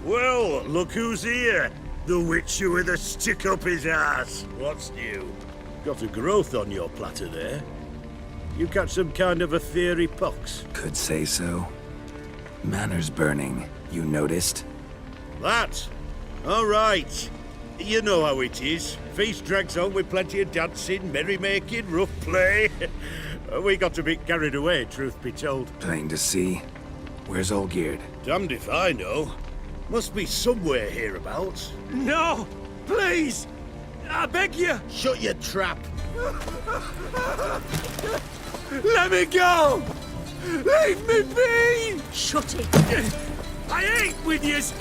Well, look who's here. The Witcher with a stick up his ass. What's new? Got a growth on your platter there. You catch some kind of a theory pox? Could say so. Manor's burning, you noticed? That? All right. You know how it is. Feast drags on with plenty of dancing, merrymaking, rough play. We got a bit carried away, truth be told. Plain to see. Where's Olgierd? Damned if I know. Must be somewhere hereabouts. No! Please! I beg you! Shut your trap. Let me go! Leave me be! Shut it! I ate with yous!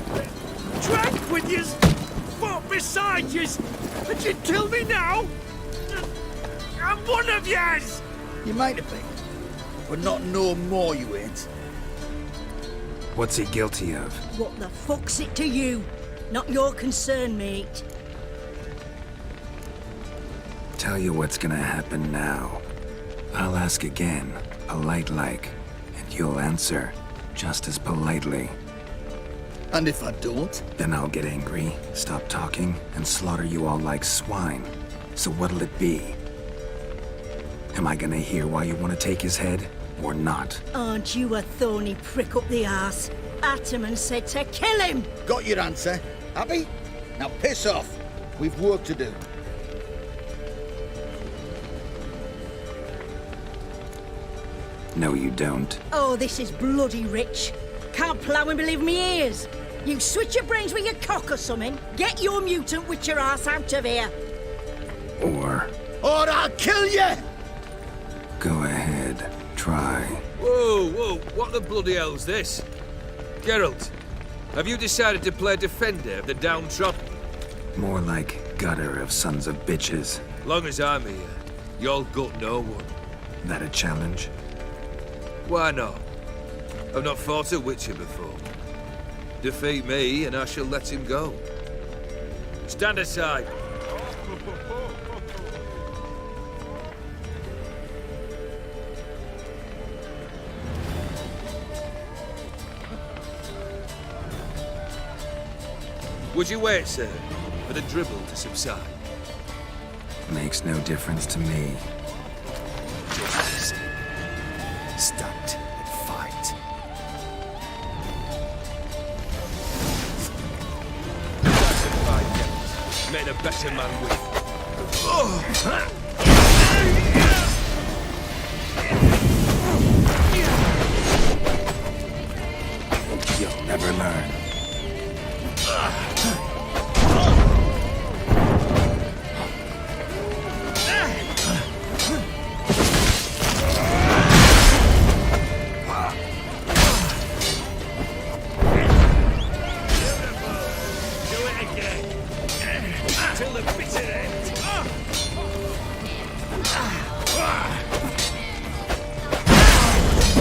Drank with yous! Fought beside yous! And you'd kill me now? I'm one of yous! You might have been, but not no more you ain't. What's he guilty of? What the fuck's it to you? Not your concern, mate. Tell you what's gonna happen now. I'll ask again, polite like, and you'll answer, just as politely. And if I don't? Then I'll get angry, stop talking, and slaughter you all like swine. So what'll it be? Am I gonna hear why you want to take his head, or not? Aren't you a thorny prick up the arse? Ataman said to kill him! Got your answer. Happy? Now piss off. We've work to do. No, you don't. Oh, this is bloody rich. Can't plough and believe me ears. You switch your brains with your cock or something. Get your mutant witcher ass out of here. Or I'll kill you! go ahead, try. Whoa, what the bloody hell's this? Geralt, have you decided to play defender of the downtrodden? More like gutter of sons of bitches. Long as I'm here, you'll gut no one. That a challenge? Why not? I've not fought a Witcher before. Defeat me and I shall let him go. Stand aside. Would you wait, sir, for the dribble to subside? Makes no difference to me. Just stunt and fight. That's a fight, Geralt. Made a better man with. You'll never learn. Till the bitter end.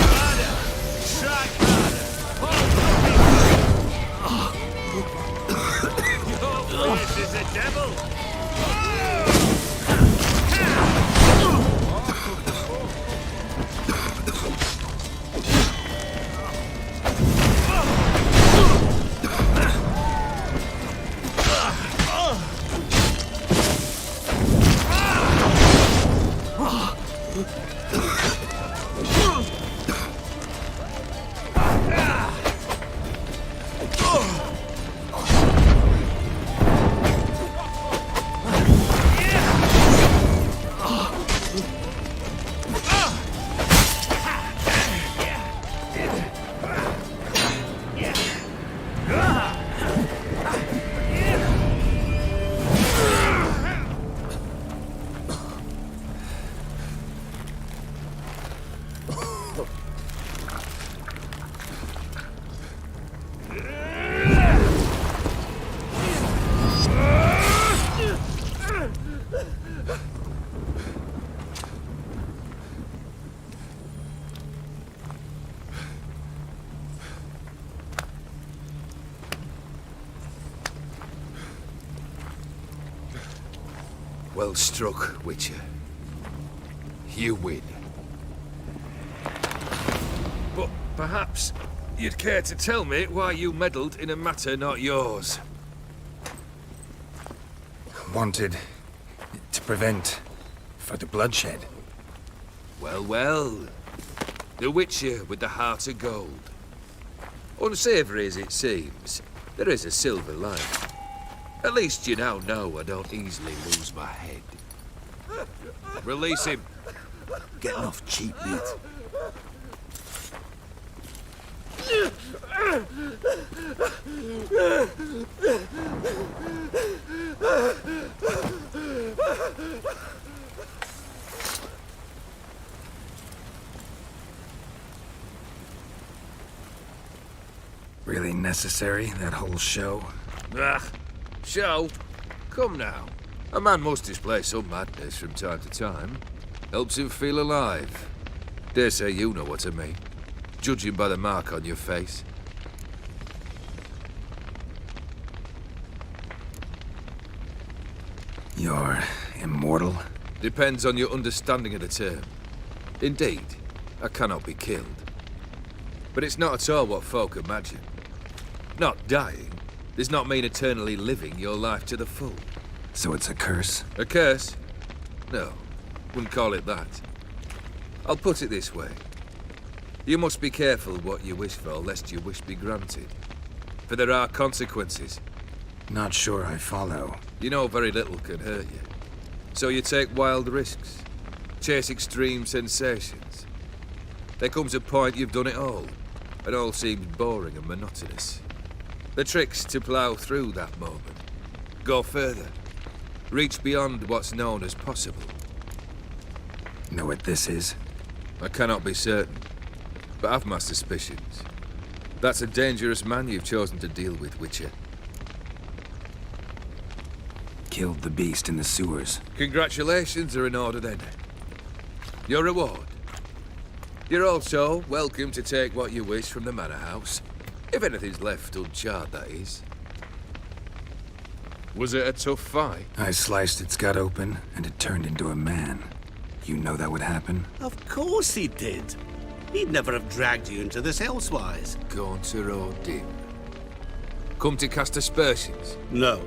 Harder! Strike harder! Your face is a devil! Well struck, Witcher. You win. But perhaps you'd care to tell me why you meddled in a matter not yours. Wanted to prevent further bloodshed. Well, well. The Witcher with the heart of gold. Unsavory as it seems, there is a silver lining. At least you now know I don't easily lose my head. Release him. Getting off cheap, mate. Really necessary, that whole show? Ah, show? Come now. A man must display some madness from time to time. Helps him feel alive. Dare say you know what I mean. Judging by the mark on your face. You're immortal? Depends on your understanding of the term. Indeed, I cannot be killed. But it's not at all what folk imagine. Not dying does not mean eternally living your life to the full. So it's a curse? A curse? No, wouldn't call it that. I'll put it this way. You must be careful what you wish for, lest your wish be granted. For there are consequences. Not sure I follow. You know very little can hurt you. So you take wild risks. Chase extreme sensations. There comes a point you've done it all, and all seems boring and monotonous. The trick's to plough through that moment. Go further. Reach beyond what's known as possible. Know what this is? I cannot be certain, but I've my suspicions. That's a dangerous man you've chosen to deal with, Witcher. Killed the beast in the sewers. Congratulations are in order then. Your reward. You're also welcome to take what you wish from the manor house. If anything's left uncharred, that is. Was it a tough fight? I sliced its gut open, and it turned into a man. You know that would happen? Of course he did. He'd never have dragged you into this elsewise. Gaunter Odin. Come to cast aspersions. No.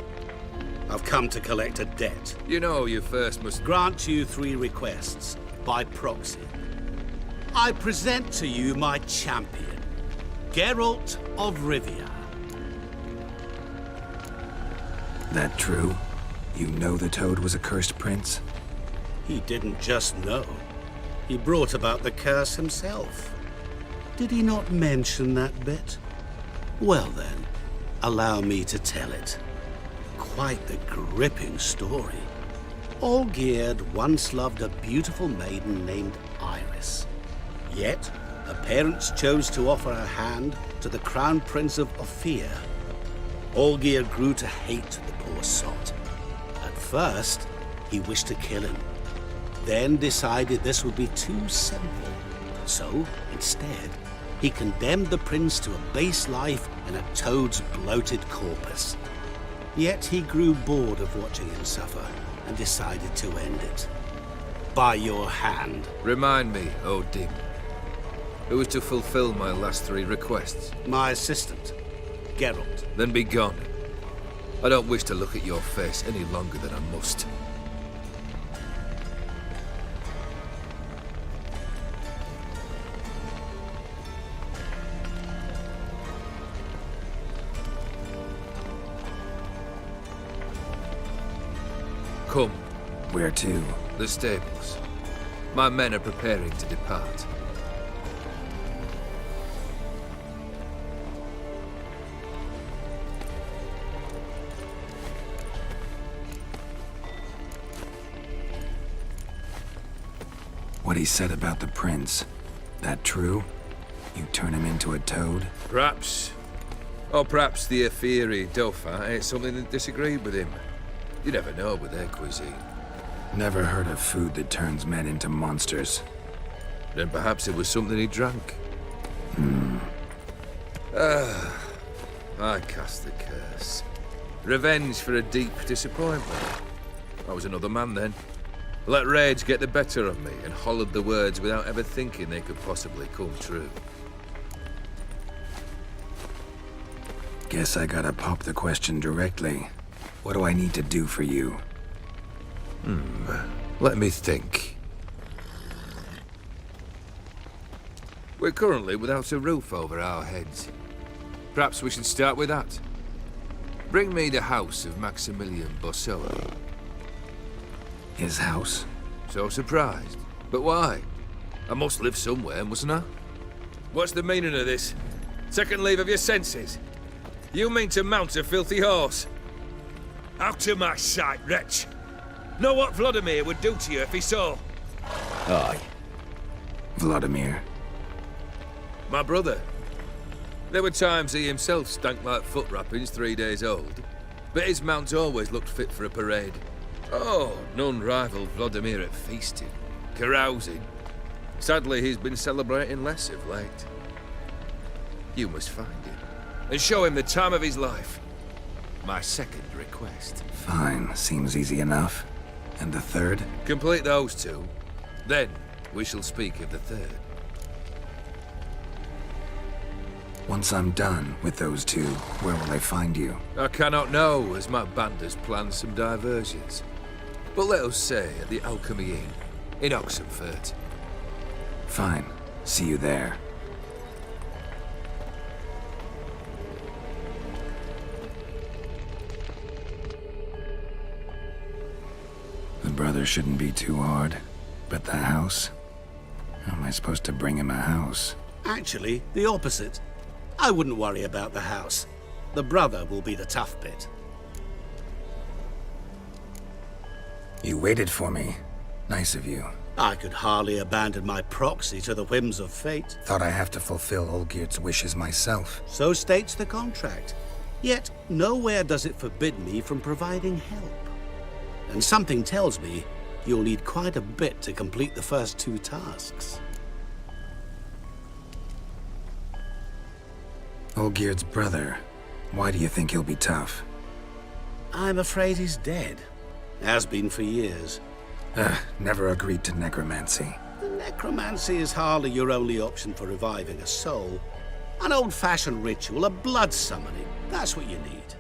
I've come to collect a debt. You know you first must... Grant you 3 requests, by proxy. I present to you my champion, Geralt of Rivia. That true? You know the Toad was a cursed prince? He didn't just know. He brought about the curse himself. Did he not mention that bit? Well then, allow me to tell it. Quite the gripping story. Olgierd once loved a beautiful maiden named Iris. Yet, her parents chose to offer her hand to the Crown Prince of Ophir. Olgierd grew to hate the poor sot. At first, he wished to kill him. Then decided this would be too simple. So, instead, he condemned the prince to a base life in a toad's bloated corpus. Yet he grew bored of watching him suffer and decided to end it. By your hand. Remind me, Odin. Who was to fulfill my last 3 requests? My assistant, Geralt. Then be gone. I don't wish to look at your face any longer than I must. Come. Where to? The stables. My men are preparing to depart. What he said about the prince. That true? You turn him into a toad? Perhaps. Or perhaps the Ophiri Dauphin ate something that disagreed with him. You never know with their cuisine. Never heard of food that turns men into monsters. Then perhaps it was something he drank. I cast the curse. Revenge for a deep disappointment. I was another man then. Let rage get the better of me and hollered the words without ever thinking they could possibly come true. Guess I gotta pop the question directly. What do I need to do for you? Let me think. We're currently without a roof over our heads. Perhaps we should start with that. Bring me the house of Maximilian Borsodi. His house? So surprised. But why? I must live somewhere, mustn't I? What's the meaning of this? Second leave of your senses? You mean to mount a filthy horse? Out of my sight, wretch! Know what Vladimir would do to you if he saw? Aye. Vladimir. My brother. There were times he himself stank like foot wrappings 3 days old, but his mount always looked fit for a parade. Oh, none rivaled Vladimir at feasting, carousing. Sadly, he's been celebrating less of late. You must find him, and show him the time of his life. My second request. Fine, seems easy enough. And the third? Complete those two, then we shall speak of the third. Once I'm done with those two, where will I find you? I cannot know, as my band has planned some diversions. But let us say at the Alchemy Inn, in Oxenfurt. Fine. See you there. The brother shouldn't be too hard. But the house? How am I supposed to bring him a house? Actually, the opposite. I wouldn't worry about the house. The brother will be the tough bit. You waited for me. Nice of you. I could hardly abandon my proxy to the whims of fate. Thought I have to fulfill Olgierd's wishes myself. So states the contract. Yet, nowhere does it forbid me from providing help. And something tells me you'll need quite a bit to complete the first two tasks. Olgierd's brother. Why do you think he'll be tough? I'm afraid he's dead. Has been for years. Never agreed to necromancy. The necromancy is hardly your only option for reviving a soul. An old-fashioned ritual, a blood summoning. That's what you need.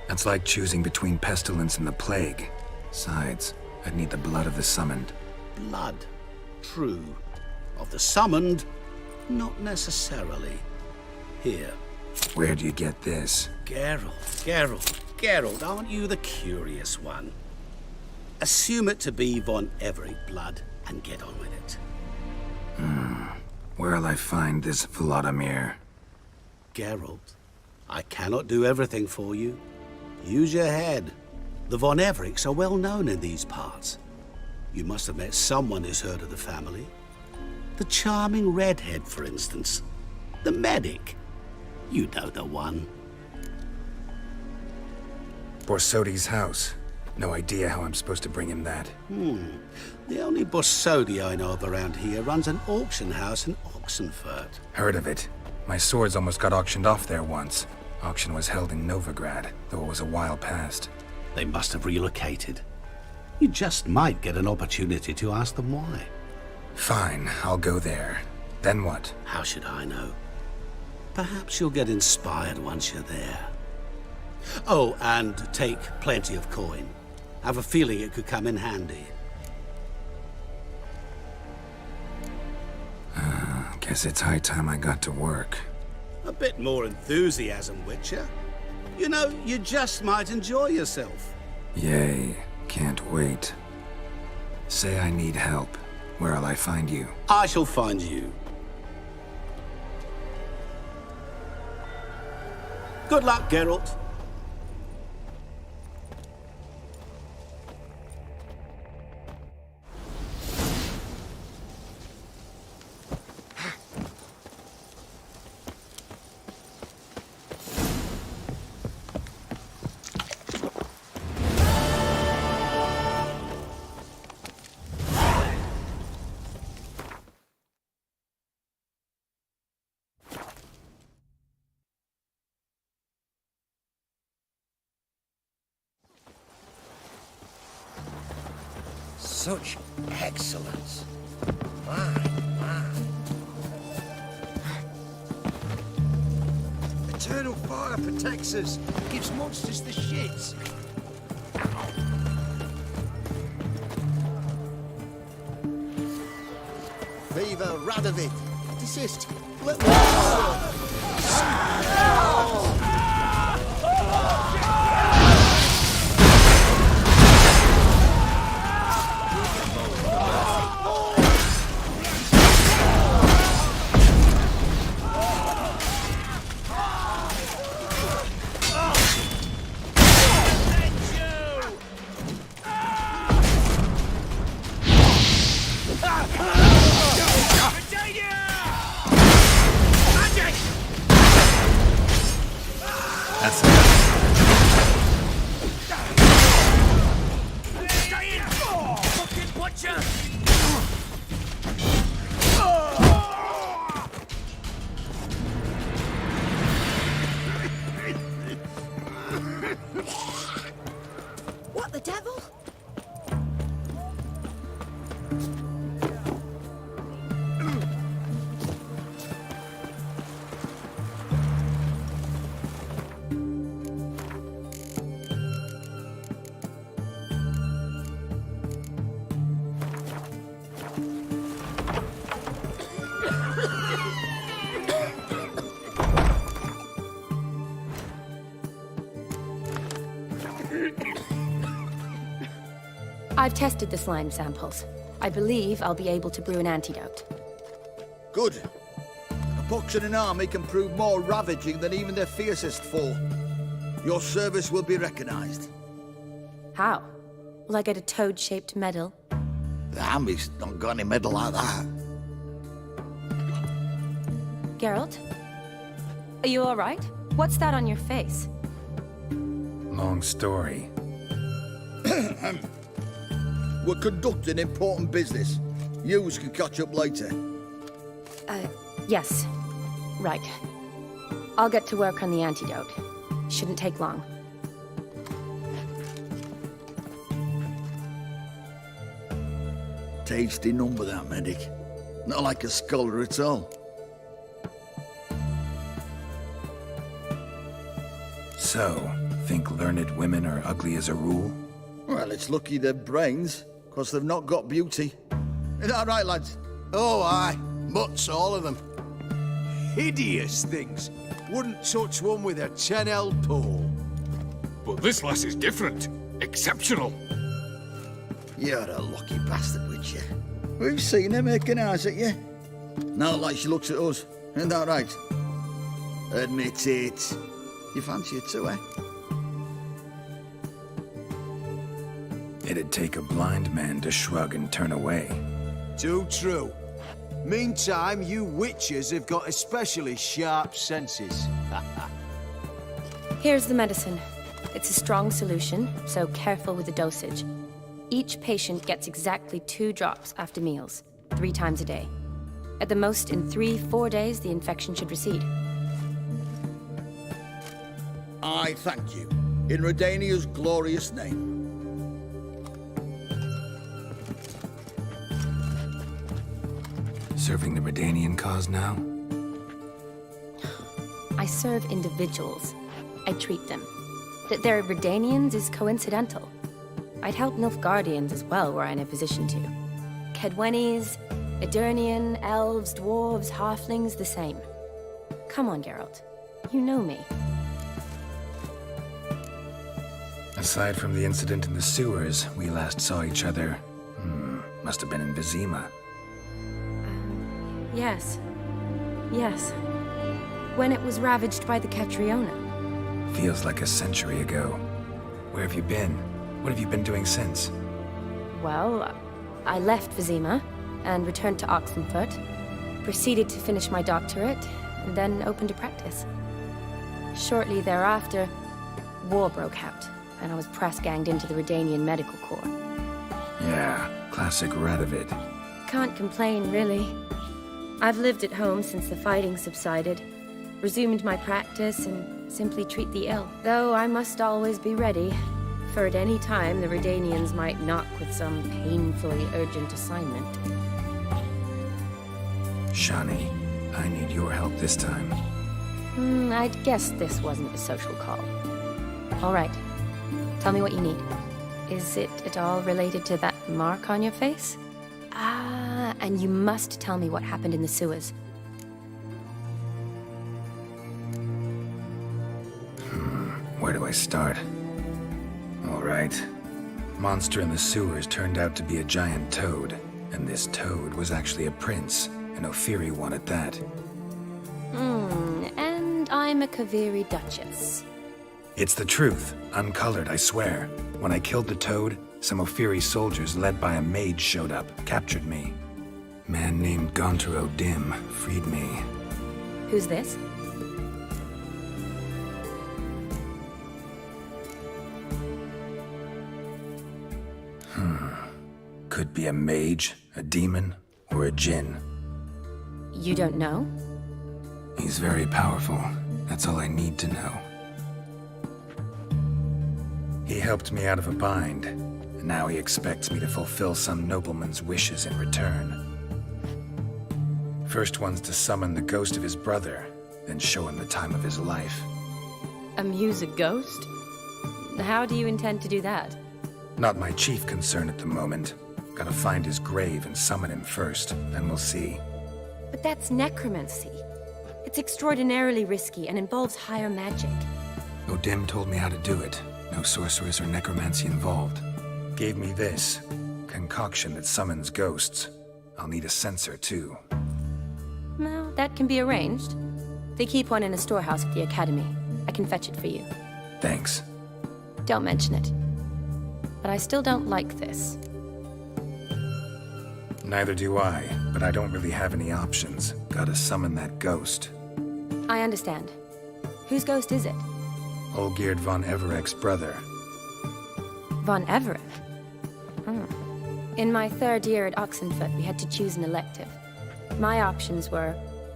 That's like choosing between pestilence and the plague. Besides, I'd need the blood of the summoned. Blood. True. Of the summoned, not necessarily. Here. Where do you get this? Geralt, aren't you the curious one? Assume it to be von Everett blood and get on with it. Where'll I find this Vladimir? Geralt, I cannot do everything for you. Use your head. The von Evericks are well known in these parts. You must have met someone who's heard of the family. The charming redhead, for instance. The medic. You know the one. Borsodi's house. No idea how I'm supposed to bring him that. The only Borsodi I know of around here runs an auction house in Oxenfurt. Heard of it. My swords almost got auctioned off there once. Auction was held in Novigrad, though it was a while past. They must have relocated. You just might get an opportunity to ask them why. Fine, I'll go there. Then what? How should I know? Perhaps you'll get inspired once you're there. Oh, and take plenty of coin. Have a feeling it could come in handy. Guess it's high time I got to work. A bit more enthusiasm, Witcher. You know, you just might enjoy yourself. Yay, can't wait. Say I need help. Where'll I find you? I shall find you. Good luck, Geralt. Such excellence. My. Eternal fire protects us. Gives monsters the shits. Viva Radovid! Desist! Let me... That's enough. What the devil? I've tested the slime samples. I believe I'll be able to brew an antidote. Good. A pox in an army can prove more ravaging than even their fiercest foe. Your service will be recognized. How? Will I get a toad-shaped medal? The army's not got any medal like that. Geralt? Are you all right? What's that on your face? Long story. We're conducting important business. Yous can catch up later. Yes. Right. I'll get to work on the antidote. Shouldn't take long. Tasty number, that medic. Not like a scholar at all. So, think learned women are ugly as a rule? Well, it's lucky they're brains, because they've not got beauty. Is that right, lads? Oh, aye. Mutts, all of them. Hideous things. Wouldn't touch one with a 10L pole. But this lass is different. Exceptional. You're a lucky bastard, Witcher. We've seen her making eyes at you. Not like she looks at us. Isn't that right? Admit it. You fancy her too, eh? It'd take a blind man to shrug and turn away. Too true. Meantime, you witches have got especially sharp senses. Here's the medicine. It's a strong solution, so careful with the dosage. Each patient gets exactly 2 drops after meals, 3 times a day. At the most, in 3-4 days, the infection should recede. I thank you. In Redania's glorious name. Serving the Redanian cause now? I serve individuals. I treat them. That they're Redanians is coincidental. I'd help Nilfgaardians as well, were I in a position to. Kedwenis, Edirnian, elves, dwarves, halflings, the same. Come on, Geralt. You know me. Aside from the incident in the sewers, we last saw each other... must have been in Vizima. Yes. Yes. When it was ravaged by the Catriona. Feels like a century ago. Where have you been? What have you been doing since? Well, I left Vizima and returned to Oxenfurt, proceeded to finish my doctorate, and then opened a practice. Shortly thereafter, war broke out, and I was press-ganged into the Redanian Medical Corps. Yeah, classic Radovid. Can't complain, really. I've lived at home since the fighting subsided, resumed my practice, and simply treat the ill. Though I must always be ready, for at any time the Redanians might knock with some painfully urgent assignment. Shani, I need your help this time. I'd guess this wasn't a social call. All right. Tell me what you need. Is it at all related to that mark on your face? Ah, and you must tell me what happened in the sewers. Where do I start? All right. Monster in the sewers turned out to be a giant toad, and this toad was actually a prince, an Ophiri one at that. And I'm a Kaviri Duchess. It's the truth, uncolored, I swear. When I killed the toad, some Ophiri soldiers led by a mage showed up, captured me. Man named Gontaro Dim freed me. Who's this? Could be a mage, a demon, or a djinn. You don't know? He's very powerful. That's all I need to know. He helped me out of a bind, and now he expects me to fulfill some nobleman's wishes in return. First one's to summon the ghost of his brother, then show him the time of his life. Amuse a ghost? How do you intend to do that? Not my chief concern at the moment. Gotta find his grave and summon him first, then we'll see. But that's necromancy. It's extraordinarily risky and involves higher magic. Odim told me how to do it. No sorceress or necromancy involved. Gave me this concoction that summons ghosts. I'll need a censer too. Well, that can be arranged. They keep one in a storehouse at the academy. I can fetch it for you. Thanks. Don't mention it. But I still don't like this. Neither do I, but I don't really have any options. Gotta summon that ghost. I understand. Whose ghost is it? Olgierd von Everek's brother. Von Everett? In my third year at Oxenfurt, we had to choose an elective. My options were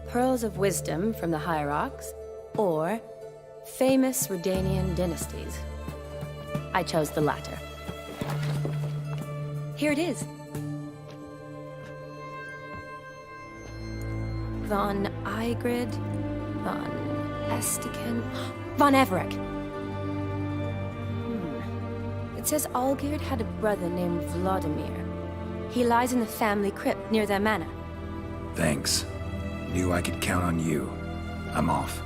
Pearls of Wisdom from the Hierarchs, or Famous Redanian Dynasties. I chose the latter. Here it is. Von Igrid, Von Estiken, Von Everek. It says Olgierd had a brother named Vladimir. He lies in the family crypt near their manor. Thanks. Knew I could count on you. I'm off.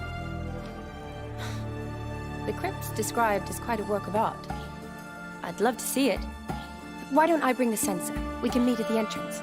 The crypt's described as quite a work of art. I'd love to see it. Why don't I bring the censer? We can meet at the entrance.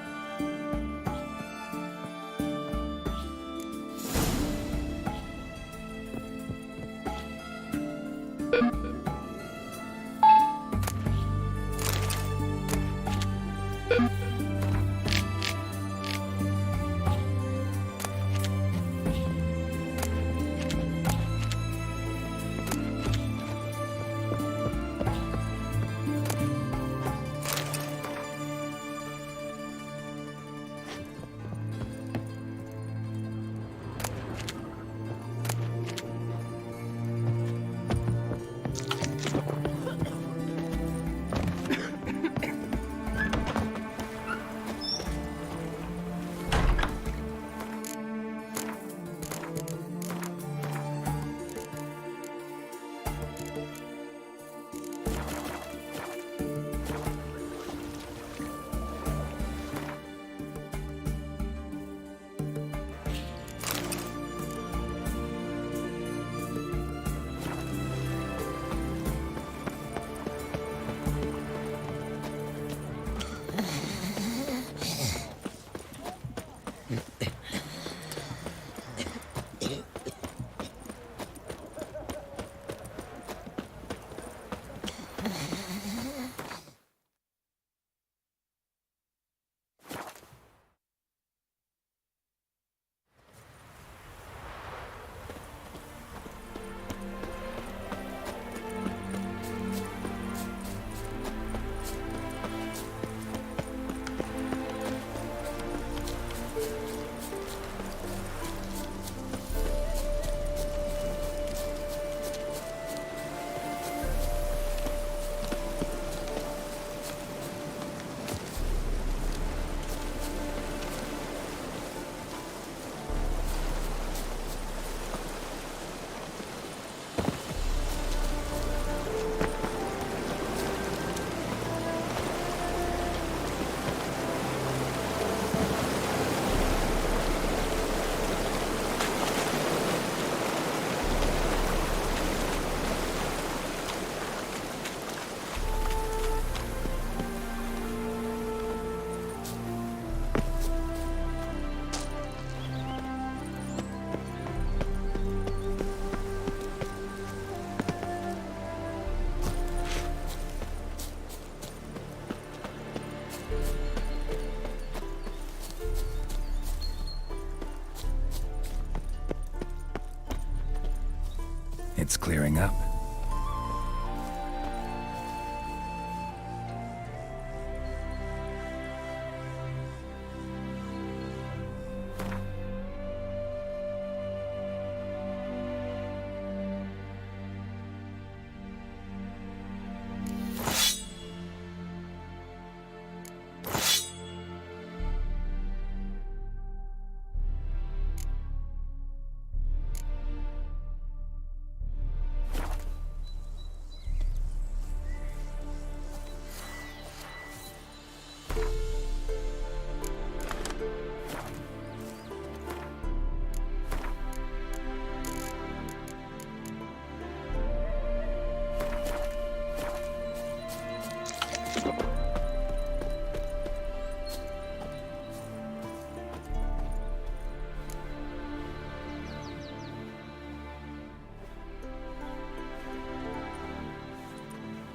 It's clearing up.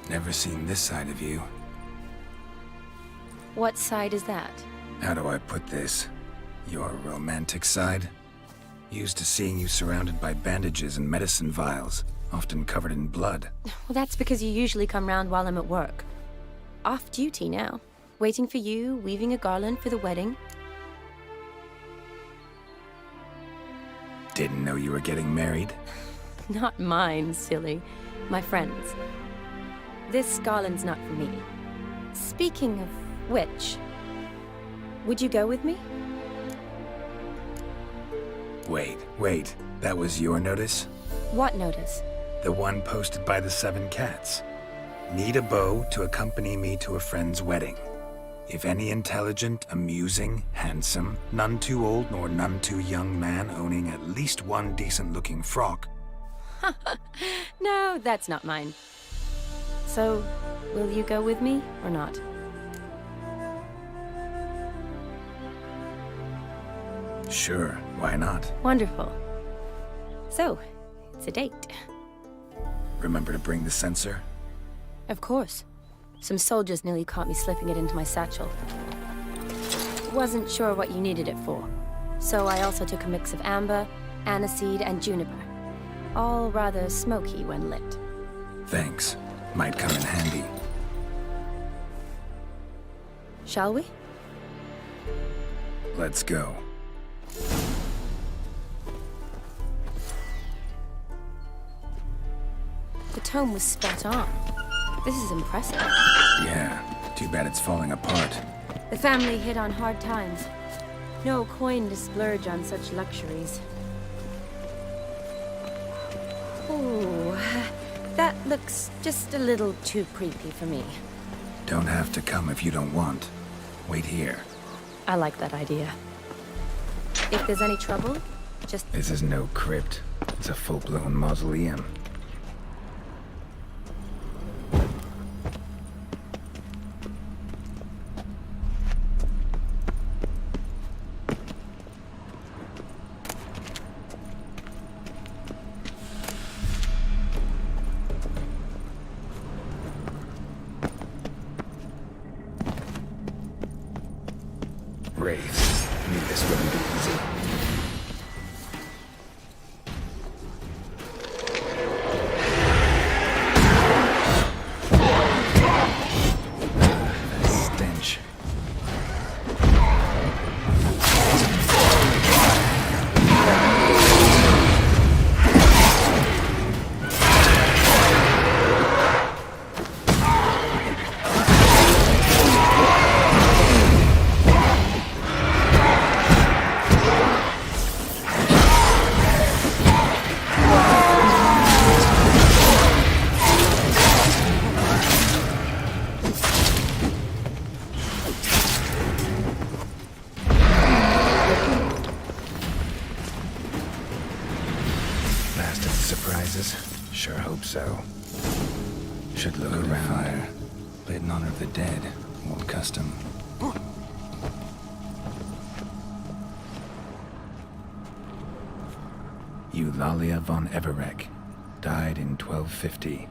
Never seen this side of you. What side is that? How do I put this? Your romantic side? Used to seeing you surrounded by bandages and medicine vials, often covered in blood. Well, that's because you usually come round while I'm at work. Off duty now. Waiting for you, weaving a garland for the wedding. Didn't know you were getting married? Not mine, silly. My friend's. This garland's not for me. Speaking of which, would you go with me? Wait. That was your notice? What notice? The one posted by the 7 Cats. Need a beau to accompany me to a friend's wedding. If any intelligent, amusing, handsome, none too old nor none too young man owning at least one decent-looking frock. No, that's not mine. So, will you go with me or not? Sure, why not? Wonderful. So, it's a date. Remember to bring the censer? Of course. Some soldiers nearly caught me slipping it into my satchel. Wasn't sure what you needed it for. So I also took a mix of amber, aniseed, and juniper. All rather smoky when lit. Thanks. Might come in handy. Shall we? Let's go. The tome was spot on. This is impressive. Yeah, too bad it's falling apart. The family hit on hard times. No coin to splurge on such luxuries. Ooh, that looks just a little too creepy for me. Don't have to come if you don't want. Wait here. I like that idea. If there's any trouble, just... This is no crypt. It's a full-blown mausoleum. Wraiths. Knew this wouldn't be easy. Stench. Last of the surprises? Sure hope so. Should look around. Fire. Lit in honor of the dead. Old custom. Eulalia von Everec. Died in 1250.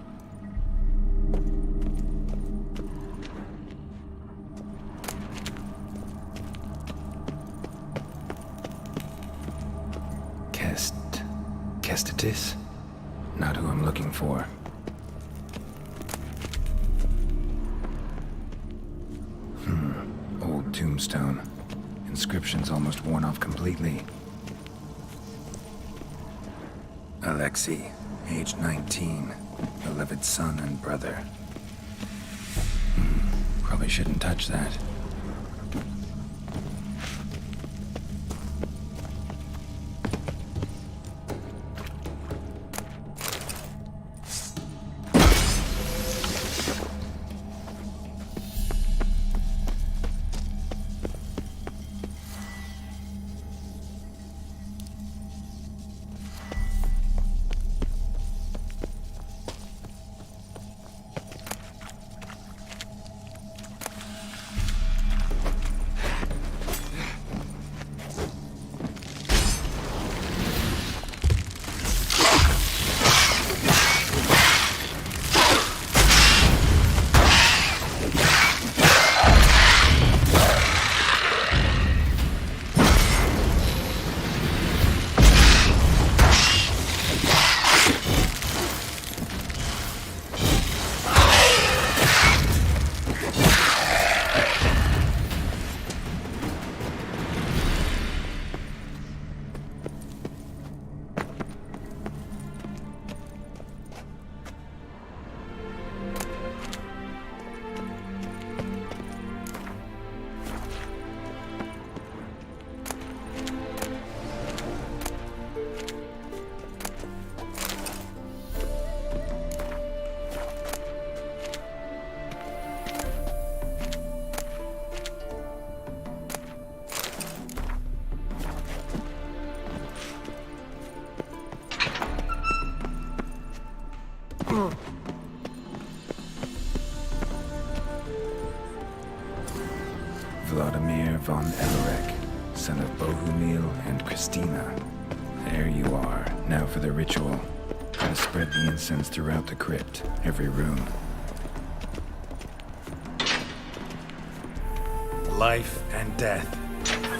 Kestitis? Not who I'm looking for. Old tombstone. Inscription's almost worn off completely. Alexei, age 19, beloved son and brother. Probably shouldn't touch that. Vladimir von Everek, son of Bohumil and Christina. There you are. Now for the ritual. Gotta spread the incense throughout the crypt, every room. Life and death,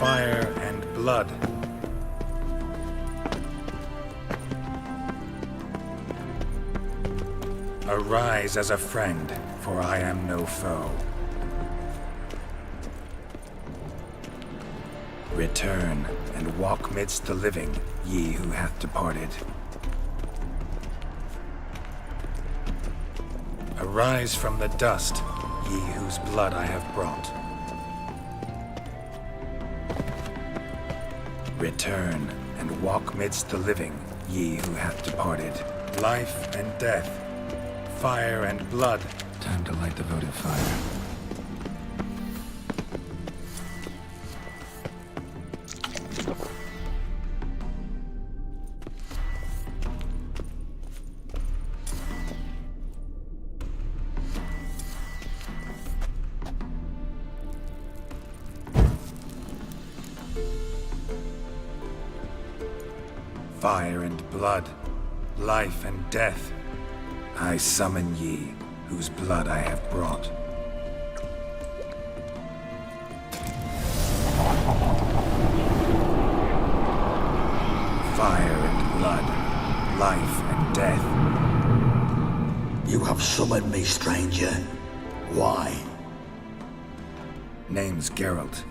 fire and blood. Arise as a friend, for I am no foe. Return and walk midst the living, ye who hath departed. Arise from the dust, ye whose blood I have brought. Return and walk midst the living, ye who hath departed. Life and death, fire and blood. Time to light the votive fire. Fire and blood, life and death, I summon ye, whose blood I have brought. Fire and blood, life and death. You have summoned me, stranger. Why? Name's Geralt.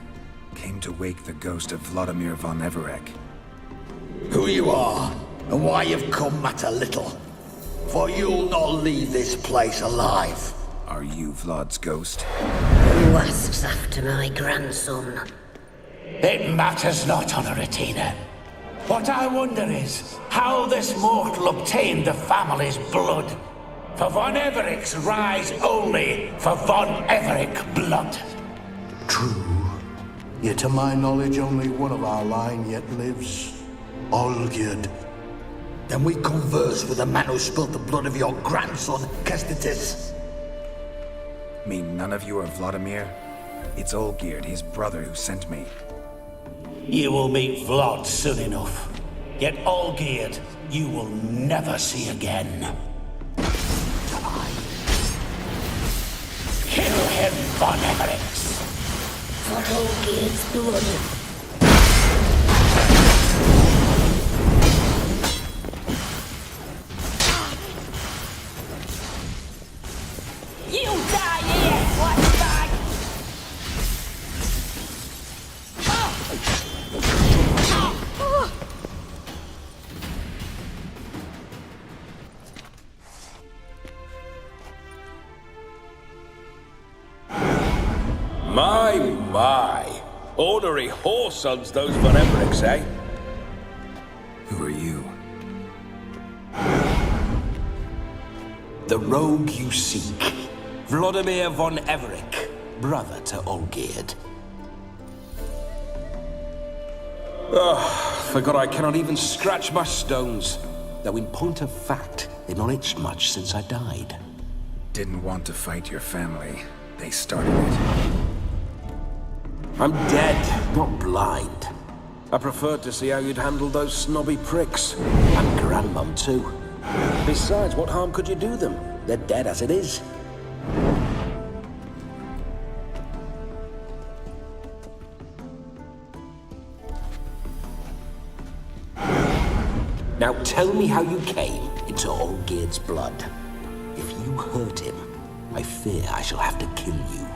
Came to wake the ghost of Vladimir von Everek. Who you are, and why you've come matter little. For you'll not leave this place alive. Are you Vlad's ghost? Who asks after my grandson? It matters not, Honoratina. What I wonder is how this mortal obtained the family's blood. For von Everek's rise only for von Everek blood. True. Yet to my knowledge, only one of our line yet lives. Olgierd. Then we converse with the man who spilled the blood of your grandson, Kestitis. Mean none of you are Vladimir? It's Olgierd, his brother, who sent me. You will meet Vlad soon enough. Yet Olgierd, you will never see again. Kill him, von Evereks. For Olgierd's blood. Ornery whoresons, those Von Evericks, eh? Who are you? The rogue you seek. Vladimir von Everec, brother to Olgierd. Forgot I cannot even scratch my stones. Though in point of fact, they've not itched much since I died. Didn't want to fight your family. They started it. I'm dead, not blind. I preferred to see how you'd handle those snobby pricks. And Grandmum, too. Besides, what harm could you do them? They're dead as it is. Now tell me how you came into Olgierd's blood. If you hurt him, I fear I shall have to kill you.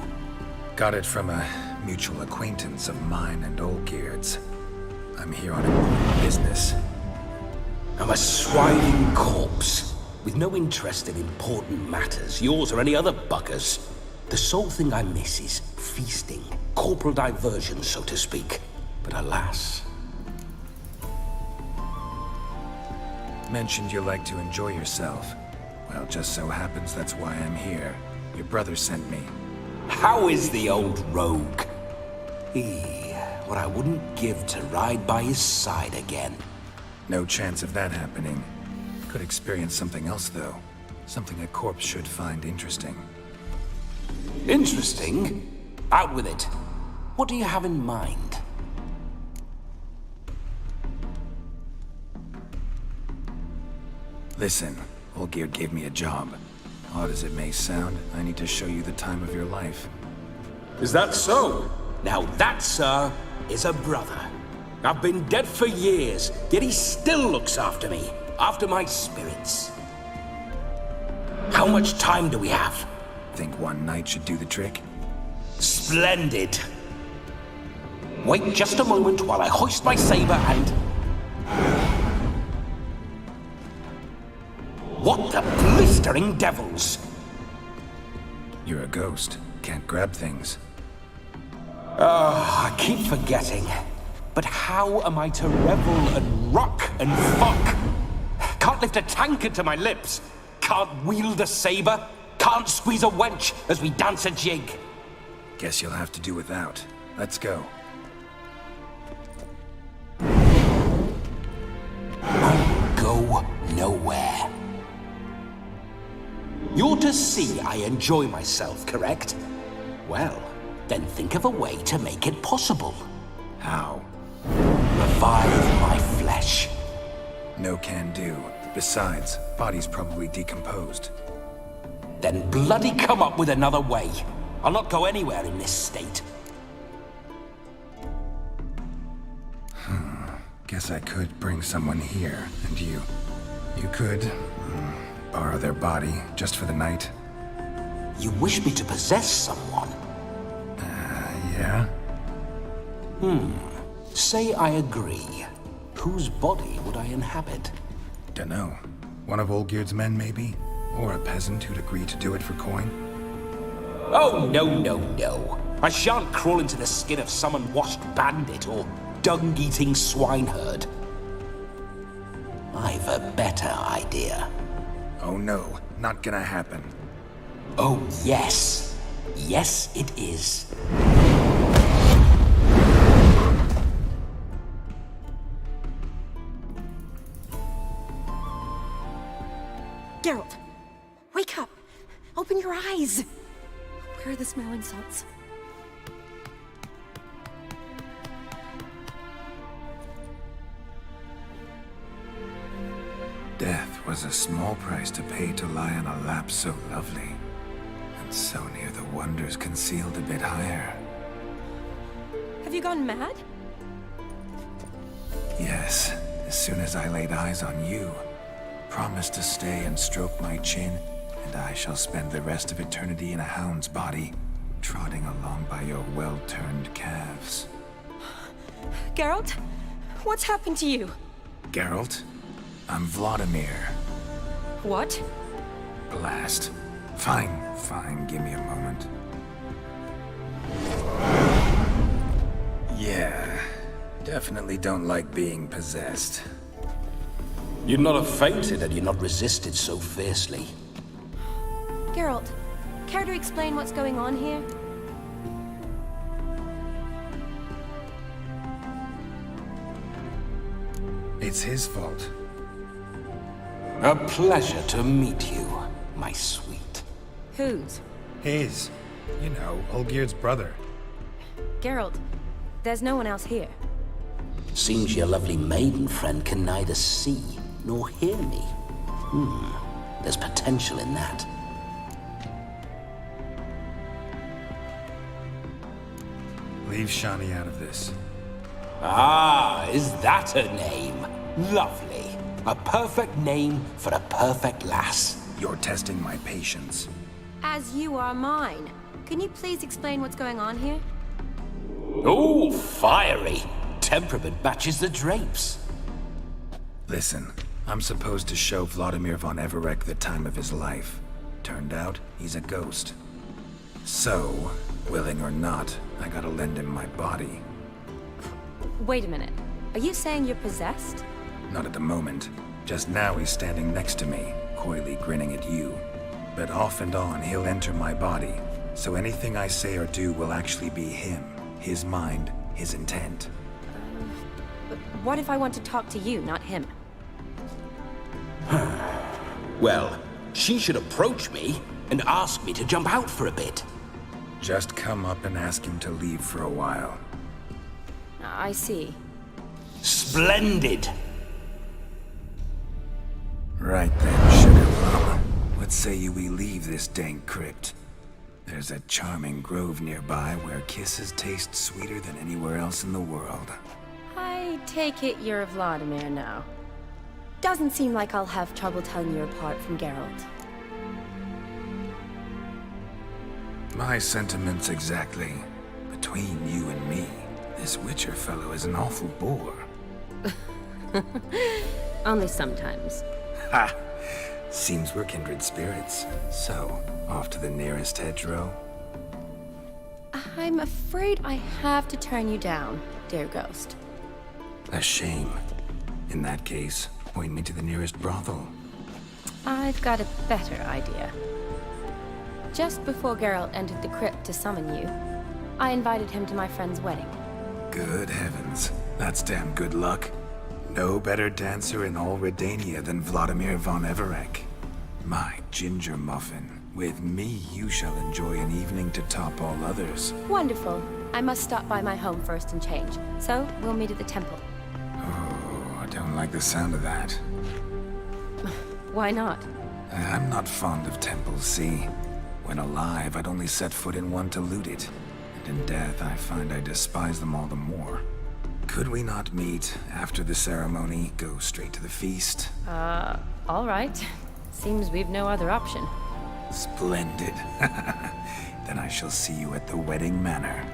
Got it from a mutual acquaintance of mine and Olgierd's. I'm here on important business. I'm a swiding corpse, with no interest in important matters, yours or any other buggers. The sole thing I miss is feasting, corporal diversion, so to speak. But alas... Mentioned you like to enjoy yourself. Well, just so happens that's why I'm here. Your brother sent me. How is the old rogue? What I wouldn't give to ride by his side again. No chance of that happening. Could experience something else, though. Something a corpse should find interesting. Interesting? Out with it. What do you have in mind? Listen, Olgierd gave me a job. Odd as it may sound, I need to show you the time of your life. Is that so? Now that, sir, is a brother. I've been dead for years, yet he still looks after me, after my spirits. How much time do we have? Think one night should do the trick? Splendid. Wait just a moment while I hoist my saber and... What the blistering devils? You're a ghost. Can't grab things. I keep forgetting. But how am I to revel and rock and fuck? Can't lift a tankard to my lips. Can't wield a saber. Can't squeeze a wench as we dance a jig. Guess you'll have to do without. Let's go. I'll go nowhere. You're to see I enjoy myself, correct? Well, then think of a way to make it possible. How? Revive my flesh. No can do. Besides, body's probably decomposed. Then bloody come up with another way. I'll not go anywhere in this state. Guess I could bring someone here, and you could borrow their body just for the night. You wish me to possess someone? Yeah? Say I agree. Whose body would I inhabit? Dunno. One of Olgierd's men, maybe? Or a peasant who'd agree to do it for coin? Oh, no. I shan't crawl into the skin of some unwashed bandit or dung-eating swineherd. I've a better idea. Oh no, not gonna happen. Oh, yes. Yes, it is. Geralt, wake up! Open your eyes! Where are the smelling salts? Death was a small price to pay to lie on a lap so lovely, and so near the wonders concealed a bit higher. Have you gone mad? Yes, as soon as I laid eyes on you, promised to stay and stroke my chin, and I shall spend the rest of eternity in a hound's body, trotting along by your well-turned calves. Geralt, what's happened to you? Geralt? I'm Vladimir. What? Blast. Fine, give me a moment. Yeah, definitely don't like being possessed. You'd not have fainted had you not resisted so fiercely. Geralt, care to explain what's going on here? It's his fault. A pleasure to meet you, my sweet. Whose? His. You know, Olgerd's brother. Geralt, there's no one else here. Seems your lovely maiden friend can neither see nor hear me. There's potential in that. Leave Shani out of this. Ah, is that her name? Lovely. A perfect name for a perfect lass. You're testing my patience. As you are mine. Can you please explain what's going on here? Oh, fiery. Temperament matches the drapes. Listen, I'm supposed to show Vladimir von Everec the time of his life. Turned out, he's a ghost. So, willing or not, I gotta lend him my body. Wait a minute. Are you saying you're possessed? Not at the moment. Just now he's standing next to me, coyly grinning at you. But off and on, he'll enter my body. So anything I say or do will actually be him. His mind, his intent. But what if I want to talk to you, not him? Well, she should approach me and ask me to jump out for a bit. Just come up and ask him to leave for a while. I see. Splendid. Right then, Sugar Plum. What say you we leave this dank crypt? There's a charming grove nearby where kisses taste sweeter than anywhere else in the world. I take it you're Vladimir now. Doesn't seem like I'll have trouble telling you apart from Geralt. My sentiments exactly. Between you and me, this Witcher fellow is an awful bore. Only sometimes. Ha! Seems we're kindred spirits. So, off to the nearest hedgerow? I'm afraid I have to turn you down, dear ghost. A shame. In that case, point me to the nearest brothel. I've got a better idea. Just before Geralt entered the crypt to summon you, I invited him to my friend's wedding. Good heavens. That's damn good luck. No better dancer in all Redania than Vladimir von Everec. My ginger muffin. With me, you shall enjoy an evening to top all others. Wonderful. I must stop by my home first and change. So, we'll meet at the temple. Oh, I don't like the sound of that. Why not? I'm not fond of temples, see? When alive, I'd only set foot in one to loot it. And in death, I find I despise them all the more. Could we not meet after the ceremony, go straight to the feast? All right. Seems we've no other option. Splendid. Then I shall see you at the wedding manor.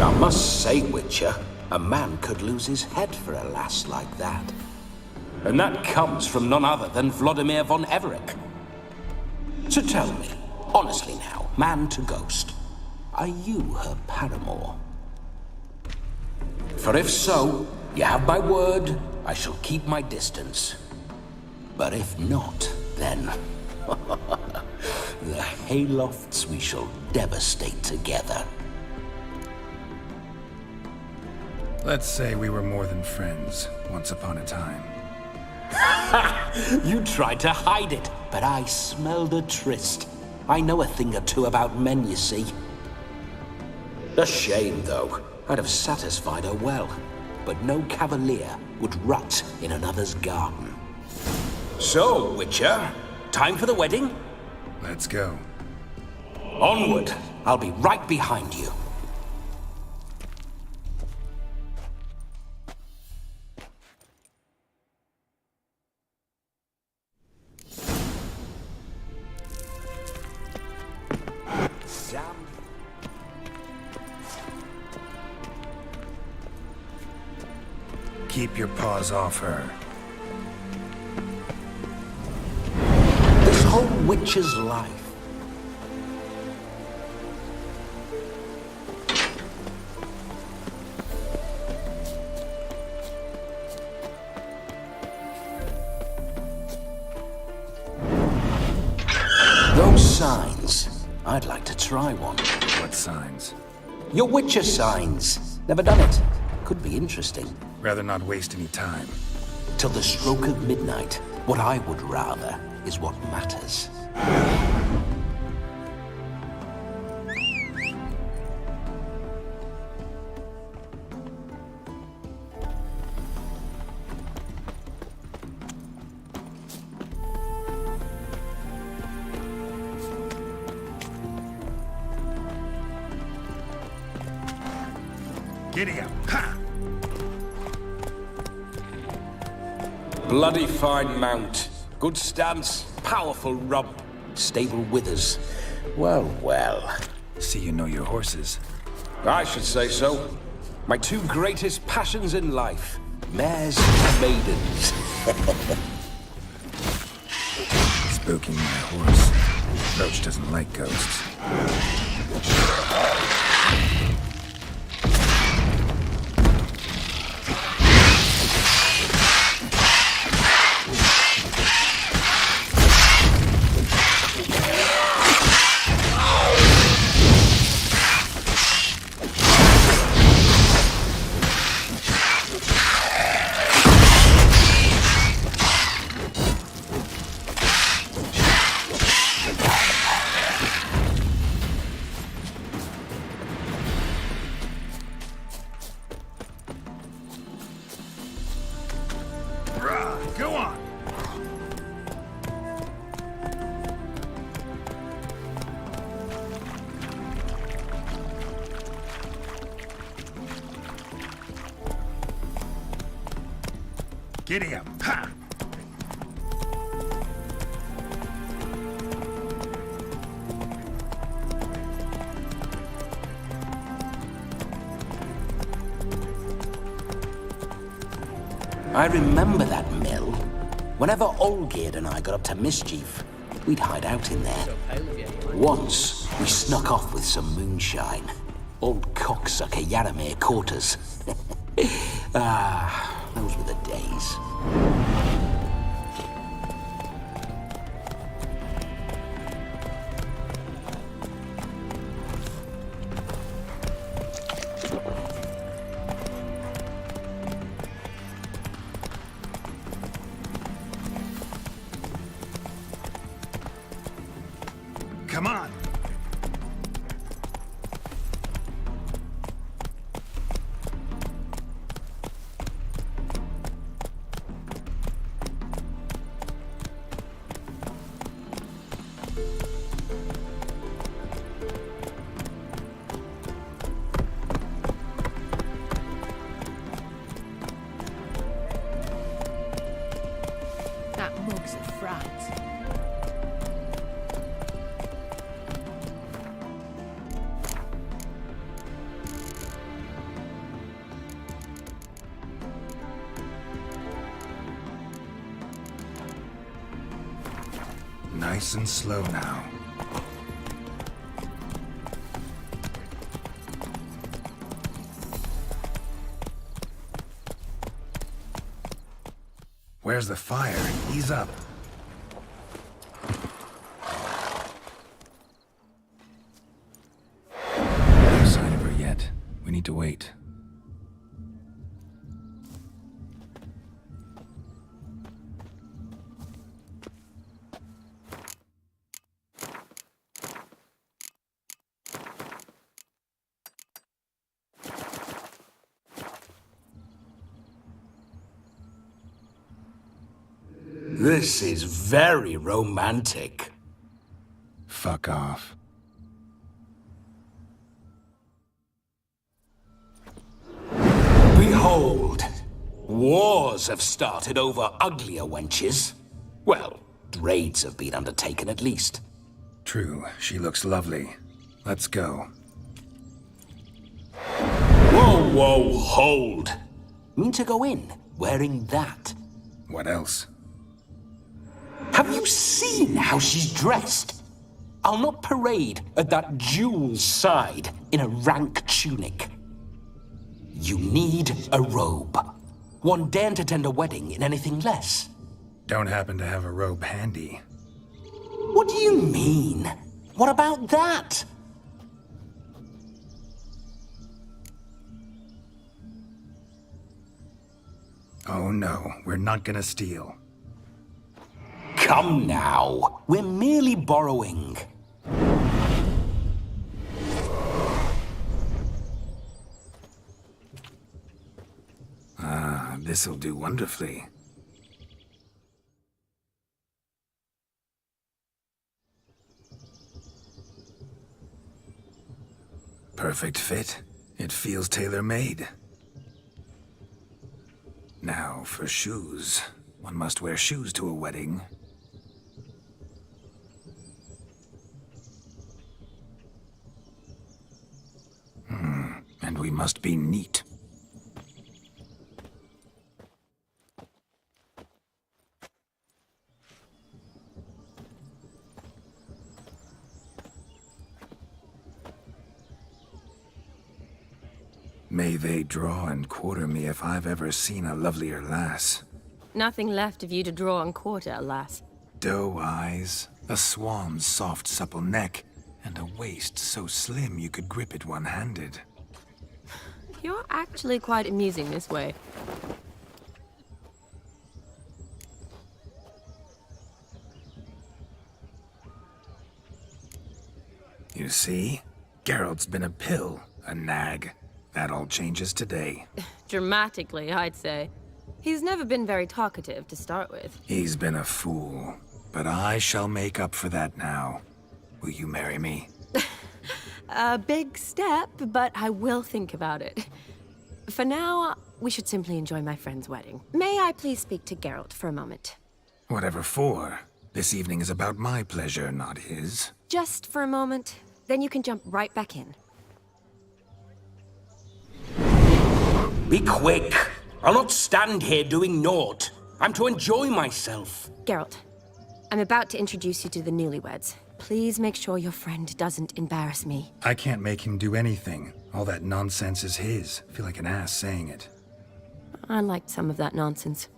I must say, Witcher, a man could lose his head for a lass like that. And that comes from none other than Vladimir von Everec. So tell me, honestly now, man to ghost, are you her paramour? For if so, you have my word, I shall keep my distance. But if not, then the haylofts we shall devastate together. Let's say we were more than friends, once upon a time. You tried to hide it, but I smelled a tryst. I know a thing or two about men, you see. A shame, though. I'd have satisfied her well, but no cavalier would rut in another's garden. So, Witcher, time for the wedding? Let's go. Onward. I'll be right behind you. Keep your paws off her. This whole witcher's life. Those signs, I'd like to try one. What signs? Your witcher signs. Never done it. Could be interesting. Rather not waste any time. Till the stroke of midnight, what I would rather is what matters. Giddy up! Ha! Bloody fine mount. Good stance, powerful rump, stable withers. Well, well. See you know your horses. I should say so. My two greatest passions in life. Mares and maidens. Spooking my horse. Roach doesn't like ghosts. Go on! Giddy up! Ha! I remember that mill. Whenever Olgierd and I got up to mischief, we'd hide out in there. Once, we snuck off with some moonshine. Old cocksucker Yaramir caught us. Those were the days. Come on! That mug's a frat. Nice and slow now. Where's the fire? Ease up. No sign of her yet. We need to wait. This is very romantic. Fuck off. Behold, wars have started over uglier wenches. Well, raids have been undertaken at least. True, she looks lovely. Let's go. Whoa, whoa, hold. Mean to go in wearing that? What else? Have you seen how she's dressed? I'll not parade at that jewel's side in a rank tunic. You need a robe. One daren't attend a wedding in anything less. Don't happen to have a robe handy. What do you mean? What about that? Oh no, we're not gonna steal. Come now. We're merely borrowing. Ah, this'll do wonderfully. Perfect fit. It feels tailor-made. Now, for shoes. One must wear shoes to a wedding. And we must be neat. May they draw and quarter me if I've ever seen a lovelier lass. Nothing left of you to draw and quarter, alas. Doe eyes, a swan's soft supple neck, and a waist so slim you could grip it one-handed. You're actually quite amusing this way. You see? Geralt's been a pill, a nag. That all changes today. Dramatically, I'd say. He's never been very talkative to start with. He's been a fool, but I shall make up for that now. Will you marry me? A big step, but I will think about it. For now, we should simply enjoy my friend's wedding. May I please speak to Geralt for a moment? Whatever for. This evening is about my pleasure, not his. Just for a moment, then you can jump right back in. Be quick. I'll not stand here doing naught. I'm to enjoy myself. Geralt, I'm about to introduce you to the newlyweds. Please make sure your friend doesn't embarrass me. I can't make him do anything. All that nonsense is his. I feel like an ass saying it. I liked some of that nonsense.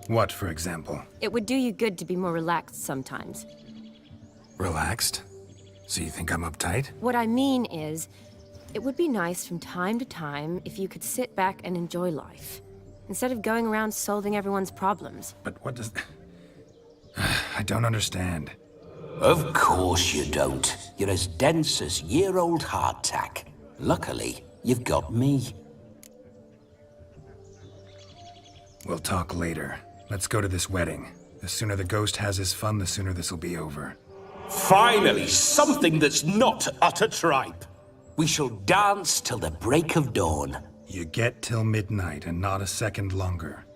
What, for example? It would do you good to be more relaxed sometimes. Relaxed? So you think I'm uptight? What I mean is, it would be nice from time to time if you could sit back and enjoy life, instead of going around solving everyone's problems. But what does... I don't understand. Of course you don't. You're as dense as year-old hardtack. Luckily, you've got me. We'll talk later. Let's go to this wedding. The sooner the ghost has his fun, the sooner this'll be over. Finally, something that's not utter tripe. We shall dance till the break of dawn. You get till midnight and not a second longer.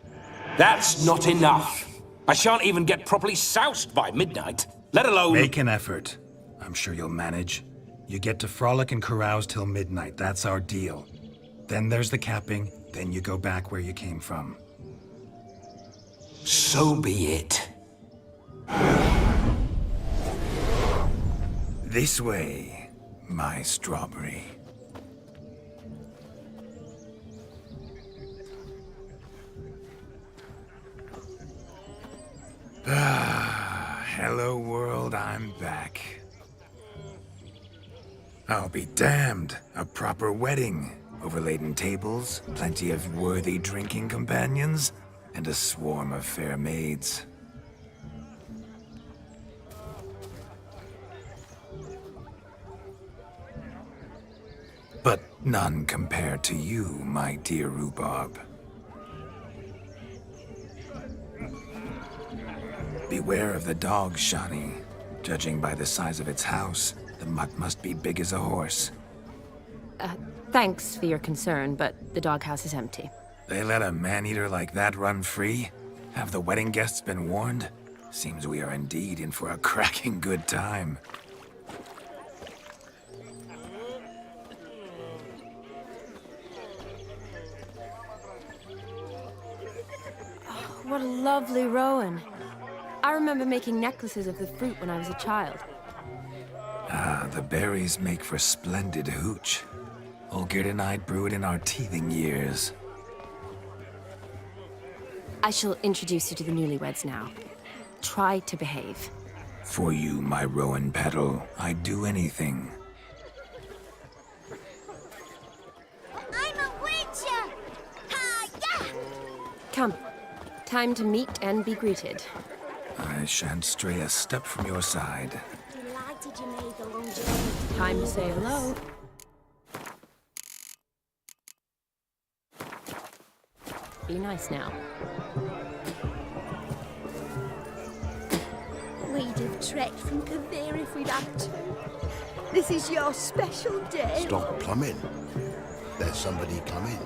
That's not enough. I shan't even get properly soused by midnight, let alone... Make an effort. I'm sure you'll manage. You get to frolic and carouse till midnight. That's our deal. Then there's the capping, then you go back where you came from. So be it. This way, my strawberry. Hello world, I'm back. I'll be damned. A proper wedding. Overladen tables, plenty of worthy drinking companions, and a swarm of fair maids. But none compared to you, my dear rhubarb. Beware of the dog, Shani. Judging by the size of its house, the mutt must be big as a horse. Thanks for your concern, but the doghouse is empty. They let a man-eater like that run free? Have the wedding guests been warned? Seems we are indeed in for a cracking good time. What a lovely rowan. I remember making necklaces of the fruit when I was a child. Ah, the berries make for splendid hooch. Olgerd and I brew it in our teething years. I shall introduce you to the newlyweds now. Try to behave. For you, my rowan petal, I'd do anything. I'm a witcher! Ha-ya! Come. Time to meet and be greeted. I shan't stray a step from your side. Delighted you made the long journey. Time to say hello. Be nice now. We'd have trekked from Kavir if we'd had to. This is your special day. Stop plumbing. There's somebody coming.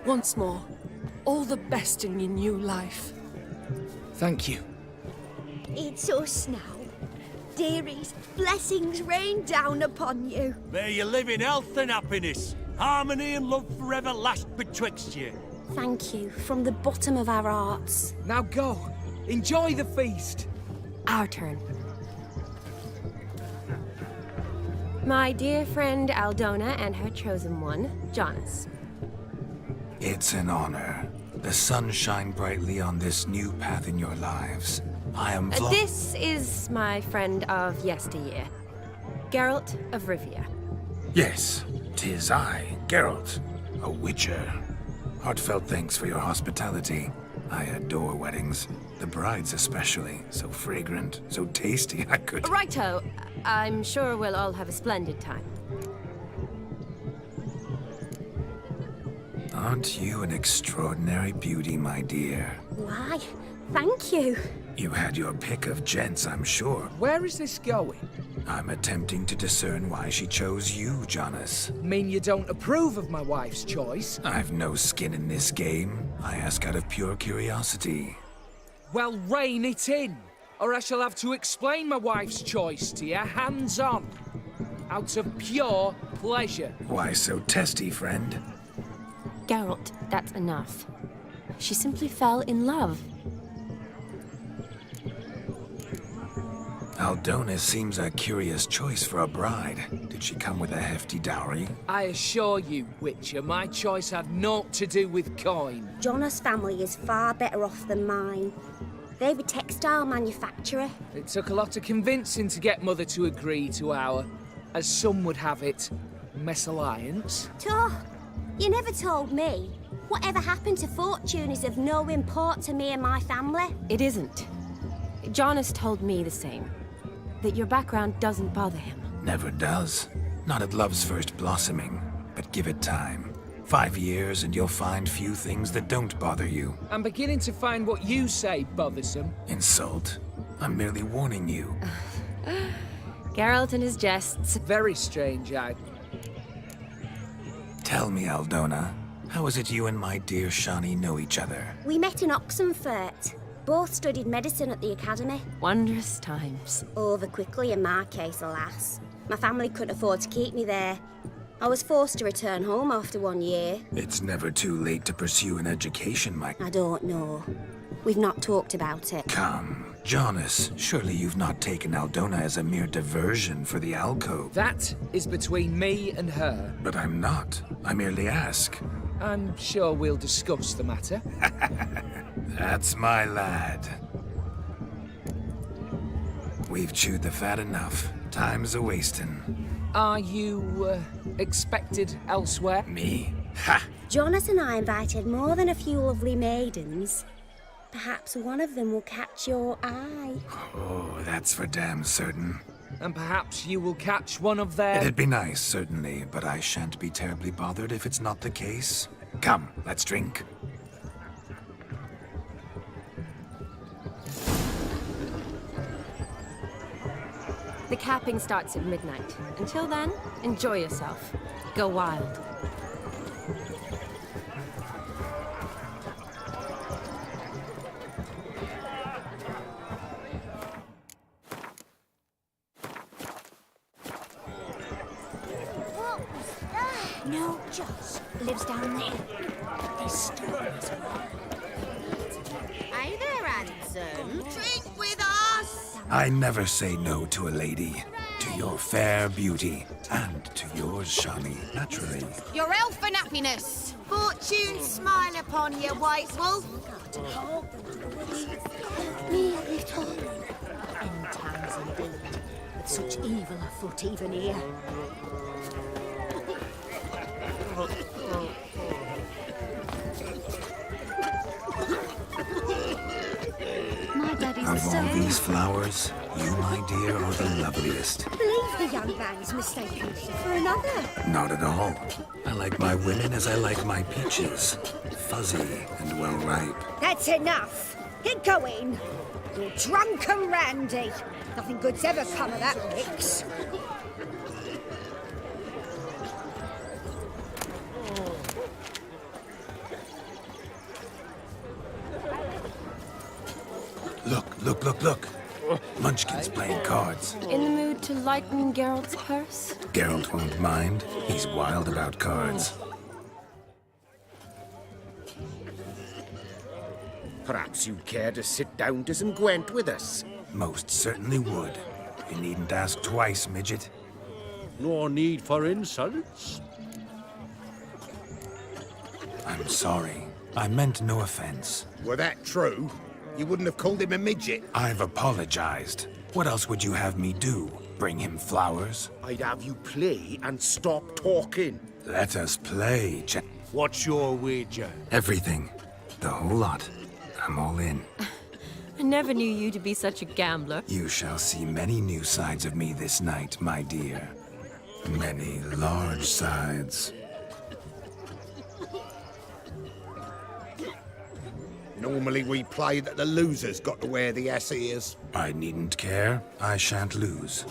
Once more, all the best in your new life. Thank you. It's us now. Dearies, blessings rain down upon you. May you live in health and happiness. Harmony and love forever last betwixt you. Thank you from the bottom of our hearts. Now go. Enjoy the feast. Our turn. My dear friend Aldona and her chosen one, Jonas. It's an honor. The sun shine brightly on this new path in your lives. I am This is my friend of yesteryear, Geralt of Rivia. Yes, 'tis I, Geralt, a witcher. Heartfelt thanks for your hospitality. I adore weddings. The brides especially. So fragrant, so tasty, I could... Righto. I'm sure we'll all have a splendid time. Aren't you an extraordinary beauty, my dear? Why, thank you. You had your pick of gents, I'm sure. Where is this going? I'm attempting to discern why she chose you, Jonas. Mean you don't approve of my wife's choice? I've no skin in this game. I ask out of pure curiosity. Well, rein it in, or I shall have to explain my wife's choice to you hands-on. Out of pure pleasure. Why so testy, friend? Geralt, that's enough. She simply fell in love. Aldona seems a curious choice for a bride. Did she come with a hefty dowry? I assure you, Witcher, my choice had naught to do with coin. Jonas' family is far better off than mine. They're a textile manufacturer. It took a lot of convincing to get Mother to agree to our, as some would have it, mesalliance. You never told me. Whatever happened to fortune is of no import to me and my family. It isn't. Jonas told me the same. That your background doesn't bother him. Never does. Not at love's first blossoming. But give it time. 5 years and you'll find few things that don't bother you. I'm beginning to find what you say bothersome. Insult? I'm merely warning you. Geralt and his jests. Very strange, Tell me, Aldona, how is it you and my dear Shani know each other? We met in Oxenfurt. Both studied medicine at the academy. Wondrous times. Over quickly in my case, alas. My family couldn't afford to keep me there. I was forced to return home after 1 year. It's never too late to pursue an education, I don't know. We've not talked about it. Come, Jonas, surely you've not taken Aldona as a mere diversion for the alcove. That is between me and her. But I'm not. I merely ask. I'm sure we'll discuss the matter. That's my lad. We've chewed the fat enough. Time's a-wasting. Are you, expected elsewhere? Me? Ha! Jonas and I invited more than a few lovely maidens. Perhaps one of them will catch your eye. Oh, that's for damn certain. And perhaps you will catch one of their... It'd be nice, certainly, but I shan't be terribly bothered if it's not the case. Come, let's drink. The capping starts at midnight. Until then, enjoy yourself. Go wild. No, Joss lives down there. This stone as well. Hey there, handsome. Drink with us. I never say no to a lady. To your fair beauty. And to yours, Shani, naturally. Your elfin happiness. Fortune smile upon you, White Wolf. Me a little. End times indeed. With such evil afoot even here. My daddy's Of all these flowers, you, my dear, are the loveliest. Believe the young man's mistaken you for another. Not at all. I like my women as I like my peaches. Fuzzy and well ripe. That's enough. Get going. You're drunk and randy. Nothing good's ever come of that mix. Look. Munchkin's playing cards. In the mood to lighten Geralt's purse? Geralt won't mind. He's wild about cards. Perhaps you'd care to sit down to some Gwent with us. Most certainly would. You needn't ask twice, midget. No need for insults. I'm sorry. I meant no offense. Were that true, you wouldn't have called him a midget. I've apologized. What else would you have me do? Bring him flowers? I'd have you play and stop talking. Let us play, What's your wager? Everything. The whole lot. I'm all in. I never knew you to be such a gambler. You shall see many new sides of me this night, my dear. Many large sides. Normally we play that the loser's got to wear the ass ears. I needn't care. I shan't lose.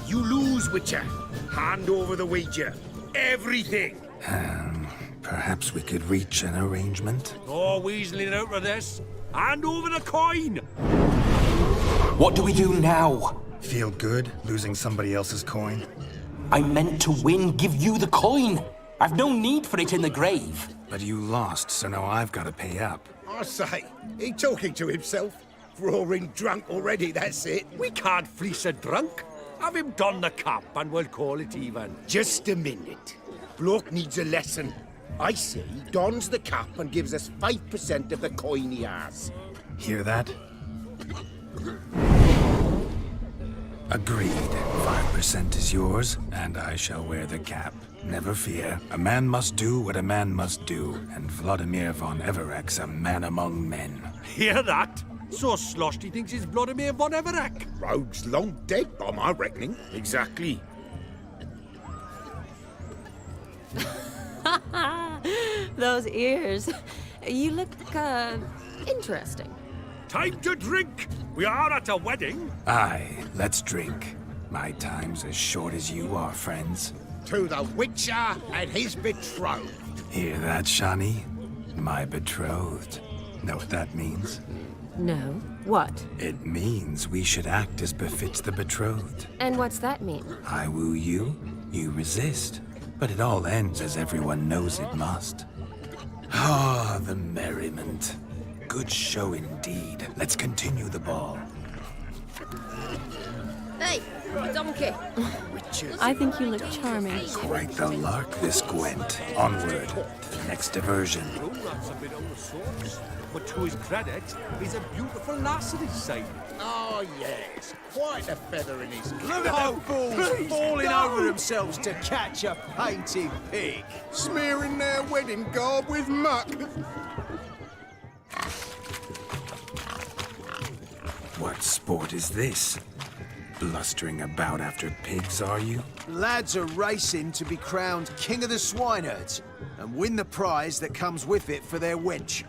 You lose, Witcher. Hand over the wager. Everything. Perhaps we could reach an arrangement? No weaseling out of this. Hand over the coin. What do we do now? Feel good, losing somebody else's coin? I meant to win, give you the coin. I've no need for it in the grave. But you lost, so now I've got to pay up. I say, he talking to himself? Roaring drunk already, that's it. We can't fleece a drunk. Have him don the cap and we'll call it even. Just a minute. Bloke needs a lesson. I say he dons the cap and gives us 5% of the coin he has. Hear that? Agreed. 5% is yours, and I shall wear the cap. Never fear. A man must do what a man must do, and Vladimir von Everek's a man among men. Hear that? So sloshed he thinks he's Vladimir von Everek. Rogue's long dead, by my reckoning. Exactly. Those ears. You look, interesting. Time to drink. We are at a wedding. Aye, let's drink. My time's as short as you are, friends. To the Witcher and his betrothed. Hear that, Shani? My betrothed. Know what that means? No. What? It means we should act as befits the betrothed. And what's that mean? I woo you, you resist. But it all ends as everyone knows it must. Ah, the merriment. Good show indeed. Let's continue the ball. Hey, donkey. I think you look charming. Quite the lark, this Gwent. Onward to the next diversion. That's a bit on the sauce. But to his credit, he's a beautiful lass at his side. Oh, yes. Quite a feather in his cap. Look at the fools falling over themselves to catch a painted pig. Smearing their wedding garb with muck. What sport is this? Blustering about after pigs, are you? Lads are racing to be crowned King of the Swineherds and win the prize that comes with it for their wench.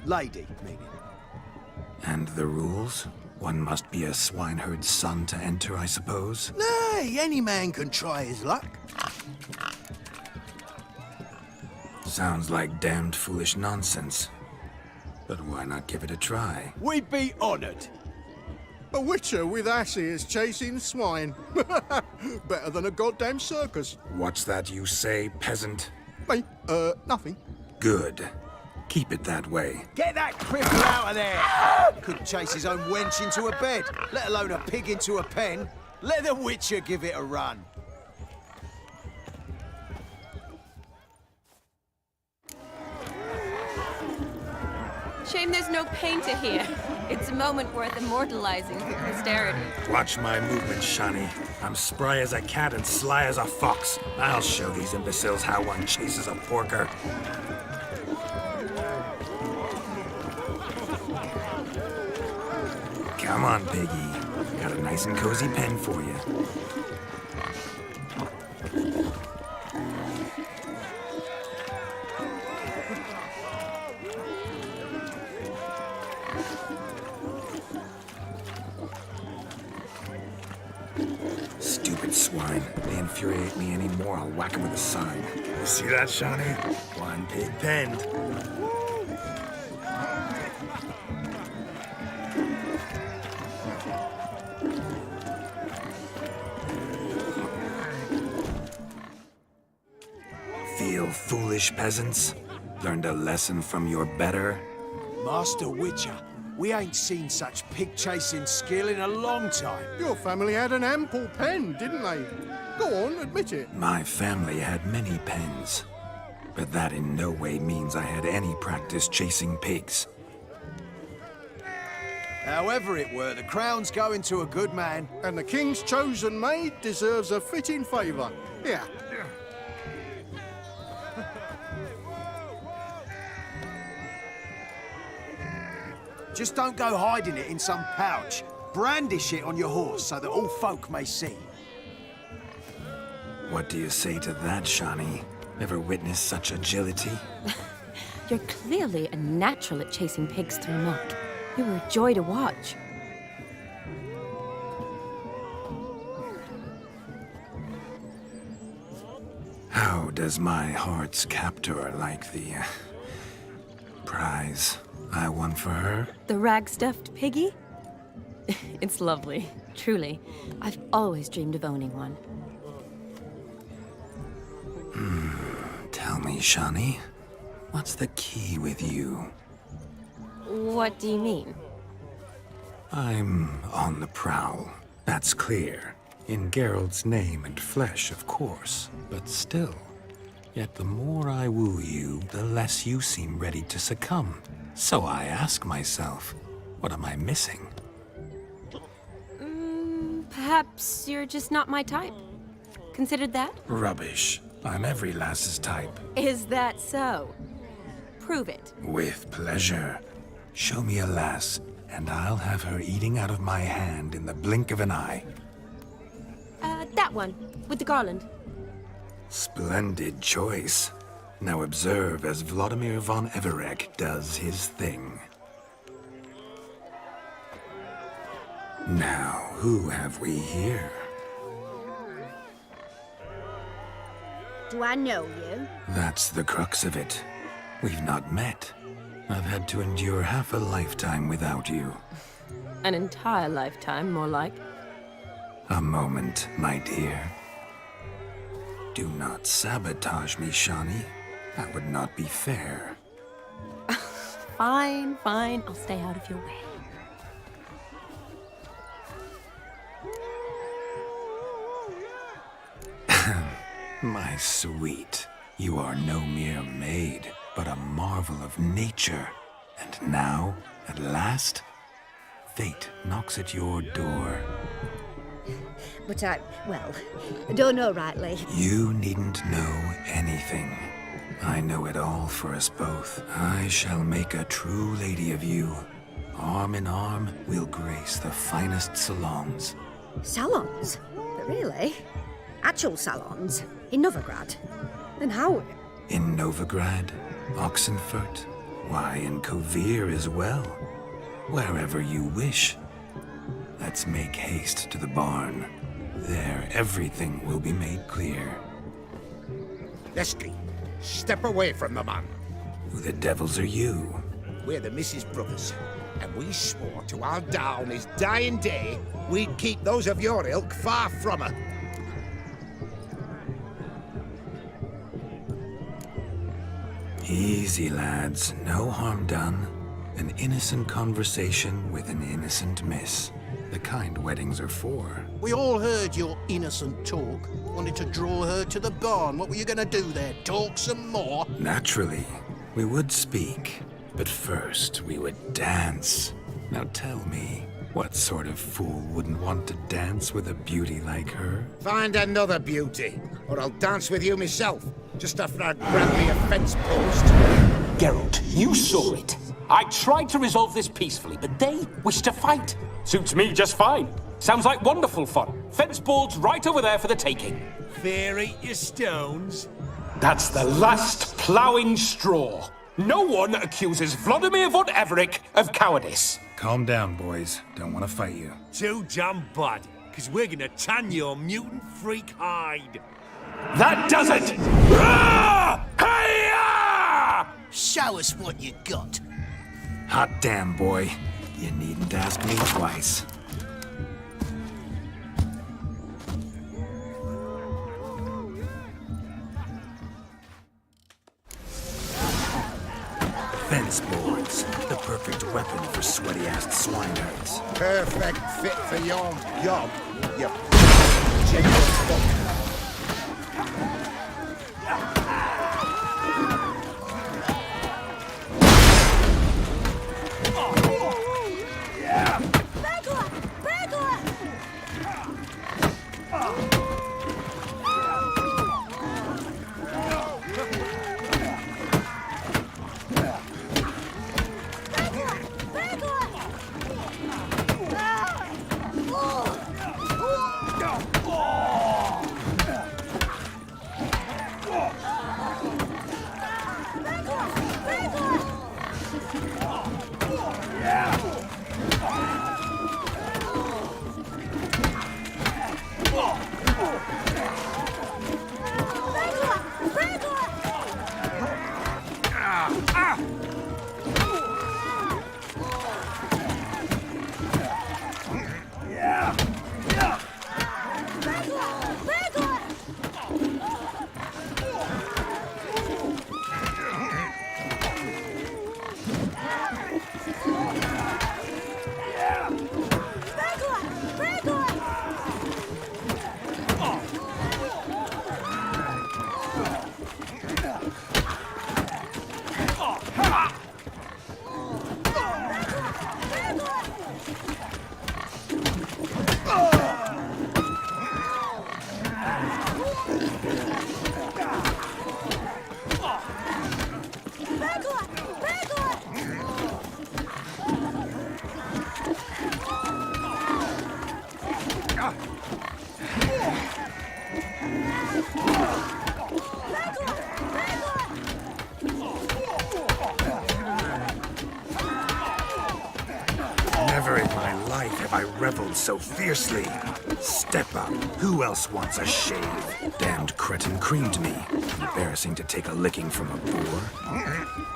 Lady, meaning. And the rules? One must be a swineherd's son to enter, I suppose? Nay, any man can try his luck. Sounds like damned foolish nonsense. But why not give it a try? We'd be honoured. A witcher with asses chasing swine. Better than a goddamn circus. What's that you say, peasant? Me? Nothing. Good. Keep it that way. Get that cripple out of there! Couldn't chase his own wench into a bed, let alone a pig into a pen. Let the Witcher give it a run. Shame there's no painter here. It's a moment worth immortalizing for posterity. Watch my movements, Shani. I'm spry as a cat and sly as a fox. I'll show these imbeciles how one chases a porker. Come on, Piggy. Got a nice and cozy pen for you. Stupid swine. They infuriate me anymore. I'll whack them with a sign. You see that, Shani? One pig penned. Feel foolish, peasants? Learned a lesson from your better? Master Witcher, we ain't seen such pig-chasing skill in a long time. Your family had an ample pen, didn't they? Go on, admit it. My family had many pens, but that in no way means I had any practice chasing pigs. However it were, the crown's going to a good man. And the king's chosen maid deserves a fitting favour. Here. Just don't go hiding it in some pouch. Brandish it on your horse so that all folk may see. What do you say to that, Shani? Ever witnessed such agility? You're clearly a natural at chasing pigs through muck. You were a joy to watch. How does my heart's captor like the prize I won for her? The rag-stuffed piggy? It's lovely, truly. I've always dreamed of owning one. me, Shani. What's the key with you? What do you mean? I'm on the prowl. That's clear. In Geralt's name and flesh, of course. But still. Yet the more I woo you, the less you seem ready to succumb. So I ask myself, what am I missing? Perhaps you're just not my type. Considered that? Rubbish. I'm every lass's type. Is that so? Prove it. With pleasure. Show me a lass, and I'll have her eating out of my hand in the blink of an eye. That one, with the garland. Splendid choice. Now observe as Vladimir von Everec does his thing. Now, who have we here? Do I know you? That's the crux of it. We've not met. I've had to endure half a lifetime without you. An entire lifetime, more like. A moment, my dear. Do not sabotage me, Shani. That would not be fair. Fine, fine. I'll stay out of your way. My sweet, you are no mere maid, but a marvel of nature. And now, at last, fate knocks at your door. But I don't know rightly. You needn't know anything. I know it all for us both. I shall make a true lady of you. Arm in arm, we'll grace the finest salons. Salons? But really? Actual salons? In Novigrad? Then how? In Novigrad, Oxenfurt, why, in Kovir as well. Wherever you wish. Let's make haste to the barn. There, everything will be made clear. Leslie, step away from the man. Who the devils are you? We're the Mrs. Brothers, and we swore to our down his dying day we'd keep those of your ilk far from her. Easy, lads. No harm done. An innocent conversation with an innocent miss. The kind weddings are for. We all heard your innocent talk. Wanted to draw her to the barn. What were you gonna do there? Talk some more? Naturally. We would speak. But first, we would dance. Now tell me, what sort of fool wouldn't want to dance with a beauty like her? Find another beauty, or I'll dance with you myself, just after I grab me a fence post. Geralt, you saw it. I tried to resolve this peacefully, but they wish to fight. Suits me just fine. Sounds like wonderful fun. Fence boards right over there for the taking. Fear eat your stones. That's the last ploughing straw. No one accuses Vladimir von Everec of cowardice. Calm down, boys. Don't want to fight you. Too damn bad, because we're gonna tan your mutant freak hide. That does it! Show us what you got. Hot damn, boy. You needn't ask me twice. Fence boards. The perfect weapon for sweaty-assed swineherds. Perfect fit for your job, you Never in my life have I reveled so fiercely. Step up. Who else wants a shave? Damned cretin creamed me. Embarrassing to take a licking from a boor.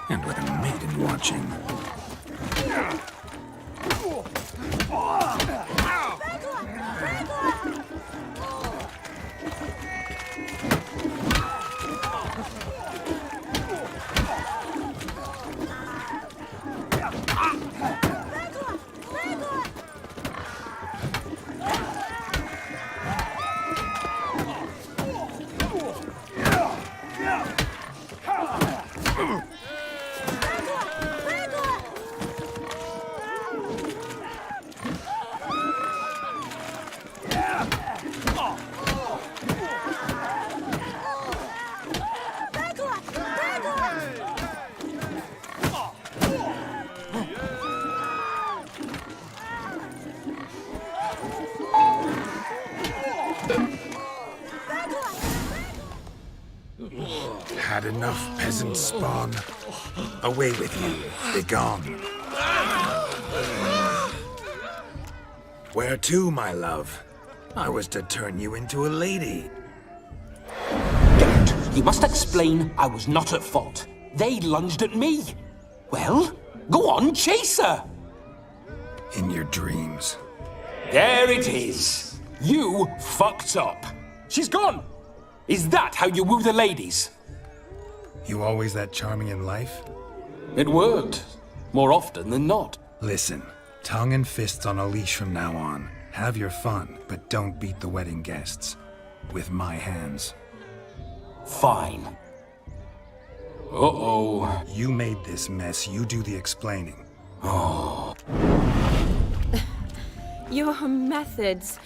And with a maiden watching. Had enough, peasant spawn. Away with you. Begone. Where to, my love? I was to turn you into a lady. Geralt, you must explain I was not at fault. They lunged at me. Well, go on, chase her. In your dreams. There it is. You fucked up. She's gone. Is that how you woo the ladies? You always that charming in life? It worked. More often than not. Listen, tongue and fists on a leash from now on. Have your fun, but don't beat the wedding guests. With my hands. Fine. Uh-oh. You made this mess, you do the explaining. Oh. Your methods...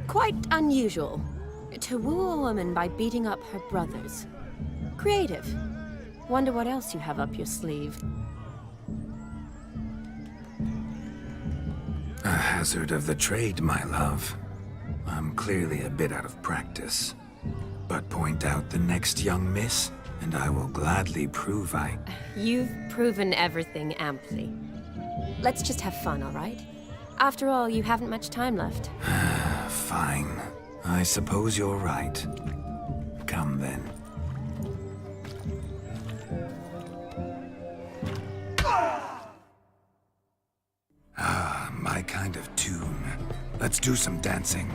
quite unusual. To woo a woman by beating up her brothers. Creative. Wonder what else you have up your sleeve. A hazard of the trade, my love. I'm clearly a bit out of practice. But point out the next young miss, and I will gladly prove I... You've proven everything amply. Let's just have fun, all right? After all, you haven't much time left. Fine. I suppose you're right. Come then. Ah, my kind of tune. Let's do some dancing.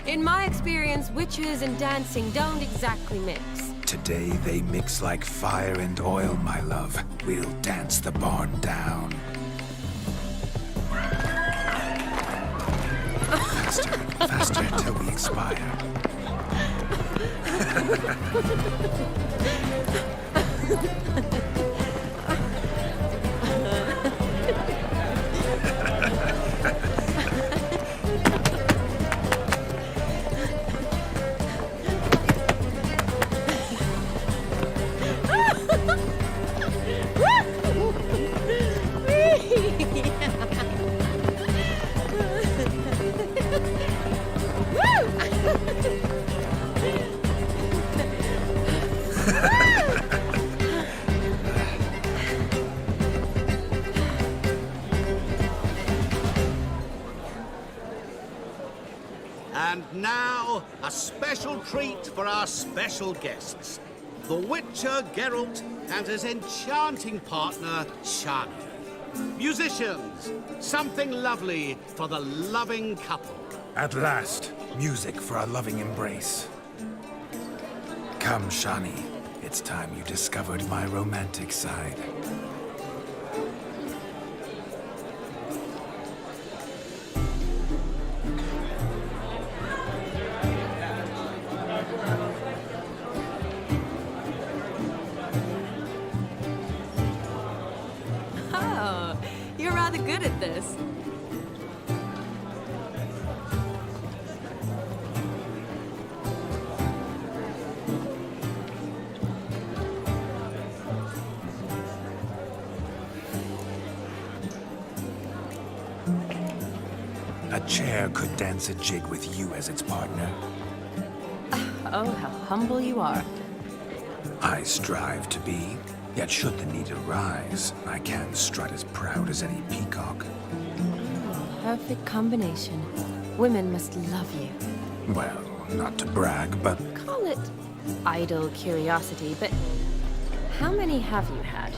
In my experience, witches and dancing don't exactly mix. Today they mix like fire and oil, my love. We'll dance the barn down. Faster, faster till we expire. And now, a special treat for our special guests. The Witcher Geralt and his enchanting partner, Shani. Musicians, something lovely for the loving couple. At last, music for a loving embrace. Come, Shani. It's time you discovered my romantic side. Oh, you're rather good at this. A chair could dance a jig with you as its partner. Oh, how humble you are. I strive to be. Yet should the need arise, I can strut as proud as any peacock. Perfect combination. Women must love you. Well, not to brag, but Call it idle curiosity, but how many have you had?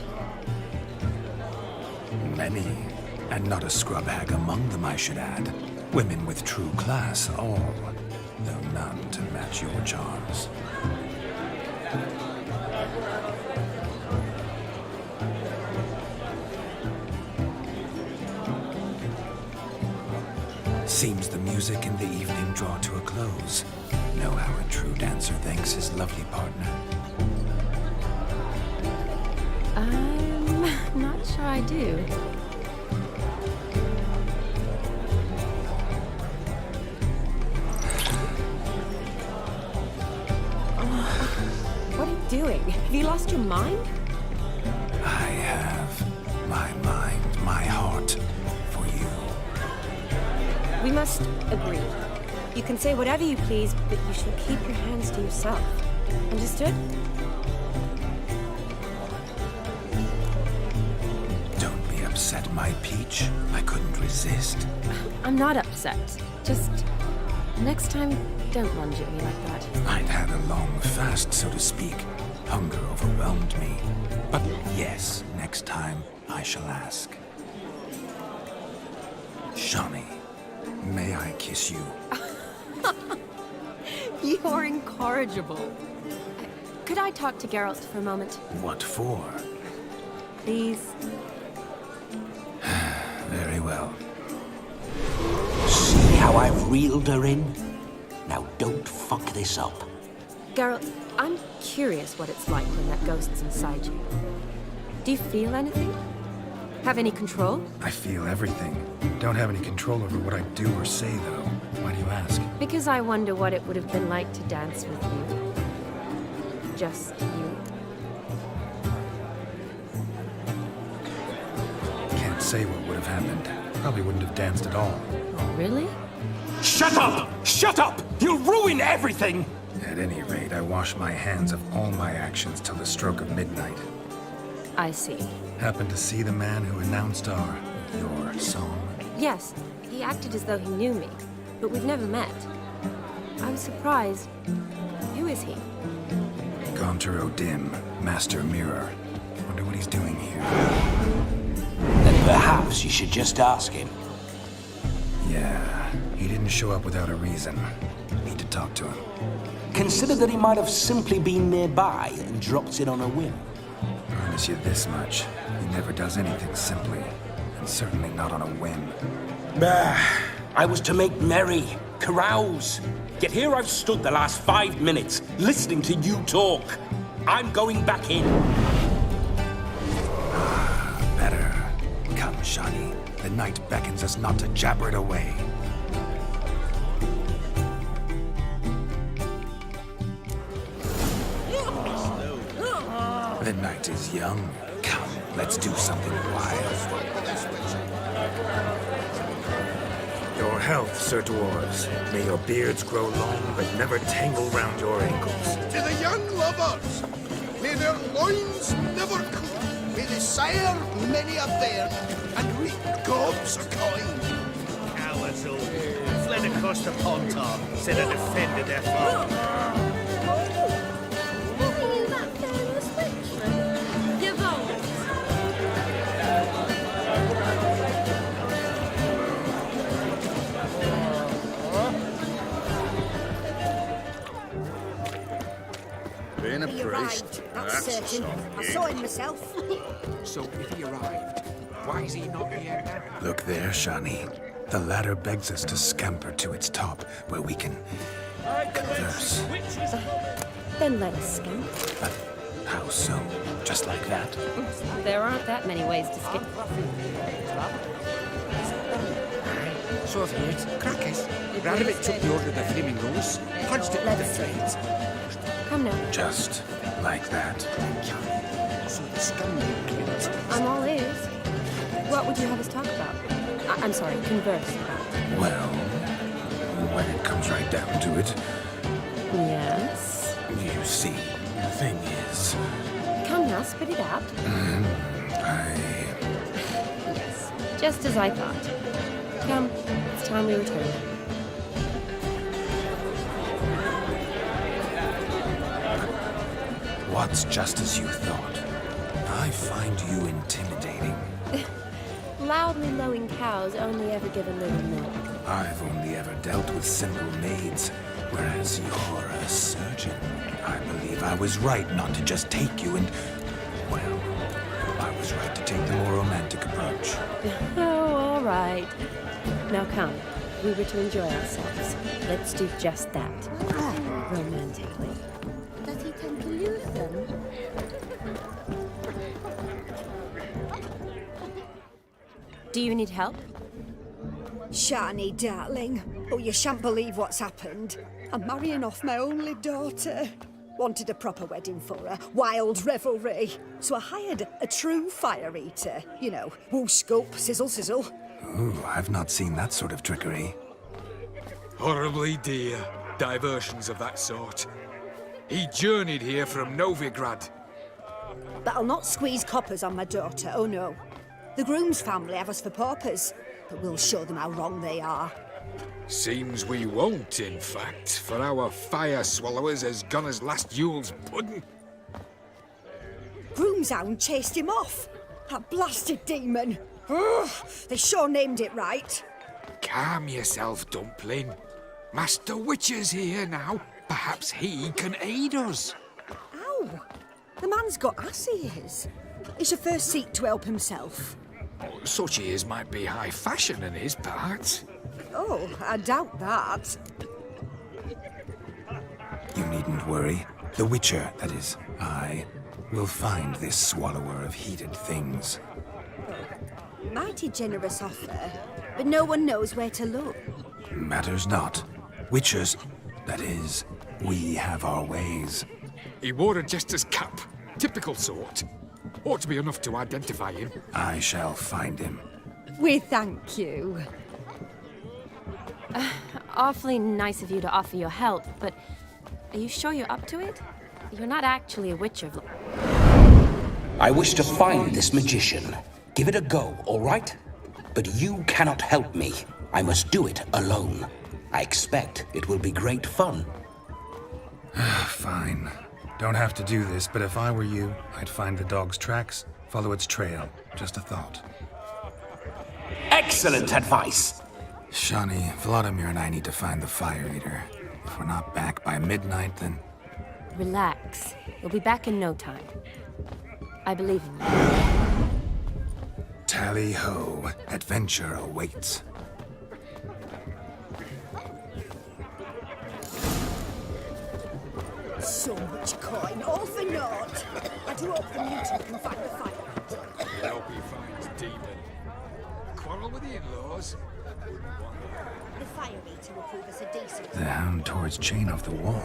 many. And not a scrub hag among them, I should add. Women with true class, all. Though none to match your charms. Seems the music and the evening draw to a close. Know how a true dancer thanks his lovely partner. I'm not sure I do. What are you doing? Have you lost your mind? I have my mind, my heart for you. We must agree. You can say whatever you please, but you shall keep your hands to yourself. Understood? Don't be upset, my peach. I couldn't resist. I'm not upset. Just next time, don't lunge at me like that. I'd had a long fast, so to speak. Hunger overwhelmed me. But yes, next time I shall ask. Shani, may I kiss you? You're incorrigible. Could I talk to Geralt for a moment? What for? Please? Very well. See how I've reeled her in? Now don't fuck this up. Geralt, I'm curious what it's like when that ghost's inside you. Do you feel anything? Have any control? I feel everything. Don't have any control over what I do or say, though. Why do you ask? Because I wonder what it would have been like to dance with you. Just you. Can't say what would have happened. Probably wouldn't have danced at all. Really? Shut up! Shut up! You'll ruin everything! At any rate, I wash my hands of all my actions till the stroke of midnight. I see. Happened to see the man who announced your song? Yes, he acted as though he knew me, but we've never met. I was surprised. Who is he? Gaunter O'Dim, Master Mirror. Wonder what he's doing here. Then perhaps you should just ask him. Yeah, he didn't show up without a reason. Need to talk to him. Consider that he might have simply been nearby and dropped in on a whim. Promise you this much. He never does anything simply. And certainly not on a whim. Bah! I was to make merry, carouse. Yet here I've stood the last 5 minutes, listening to you talk. I'm going back in. Better. Come, Shani. The night beckons us not to jabber it away. The night is young. Come, let's do something wild. Your health, Sir Dwarves. May your beards grow long, but never tangle round your ankles. To the young lovers, may their loins never cool. May they sire many a bairn and reap gobs of coin. Cowards all. Fled across the pond top, said I defended their farm. Being a He priest, arrived, that's that's a certain. soft I gig. saw him myself. So if he arrived, why is he not here now? Look there, Shani. The ladder begs us to scamper to its top, where we can converse. Then let us scamp. But how so? Just like that? There aren't that many ways to skip. So I've heard. Crackers. Radovid took the order of the Flamingos, punched it with the flames. Come now. Just like that? So the scum killed. I'm all ears. What would you have us talk about? I'm sorry, converse about. Well, when it comes right down to it, Yes? you see, the thing is... Come now, spit it out. Yes, just as I thought. Come, it's time we return. What's just as you thought? I find you intimidating. Loudly lowing cows only ever give a little milk. I've only ever dealt with simple maids, whereas you're a surgeon. I believe I was right not to just take you and... well, I was right to take the more romantic approach. Oh, all right. Now come, we were to enjoy ourselves. Let's do just that. Romantically. That he can pollute them. Do you need help? Shani, darling. Oh, you shan't believe what's happened. I'm marrying off my only daughter. Wanted a proper wedding for her, wild revelry. So I hired a true fire eater. You know, woo scope, sizzle sizzle. Ooh, I've not seen that sort of trickery. Horribly dear diversions of that sort. He journeyed here from Novigrad. But I'll not squeeze coppers on my daughter, oh no. The groom's family have us for paupers, but we'll show them how wrong they are. Seems we won't, in fact, for our fire swallowers has gone as last Yule's pudding. Groom's hound chased him off. That blasted demon. Ugh, they sure named it right. Calm yourself, Dumpling. Master Witcher's here now. Perhaps he can aid us. Ow! The man's got ass ears. He should first seek to help himself. Such ears might be high fashion in his part. Oh, I doubt that. You needn't worry. The Witcher, that is, I, will find this swallower of heated things. Mighty generous offer, but no one knows where to look. Matters not. Witchers, that is, we have our ways. He wore a jester's cap. Typical sort. Ought to be enough to identify him. I shall find him. We thank you. Awfully nice of you to offer your help, but are you sure you're up to it? You're not actually a witcher. I wish to find this magician. Give it a go, all right? But you cannot help me. I must do it alone. I expect it will be great fun. Fine. Don't have to do this, but if I were you, I'd find the dog's tracks, follow its trail. Just a thought. Excellent advice! Shani, Vladimir and I need to find the fire eater. If we're not back by midnight, then... Relax. We'll be back in no time. I believe in you. Tally-ho. Adventure awaits. So much coin, all for naught. I do hope the mutant can find the fire. I hope he finds Demon. Quarrel with the in-laws? The fire eater will prove us a decent... The hound tore its chain off the wall.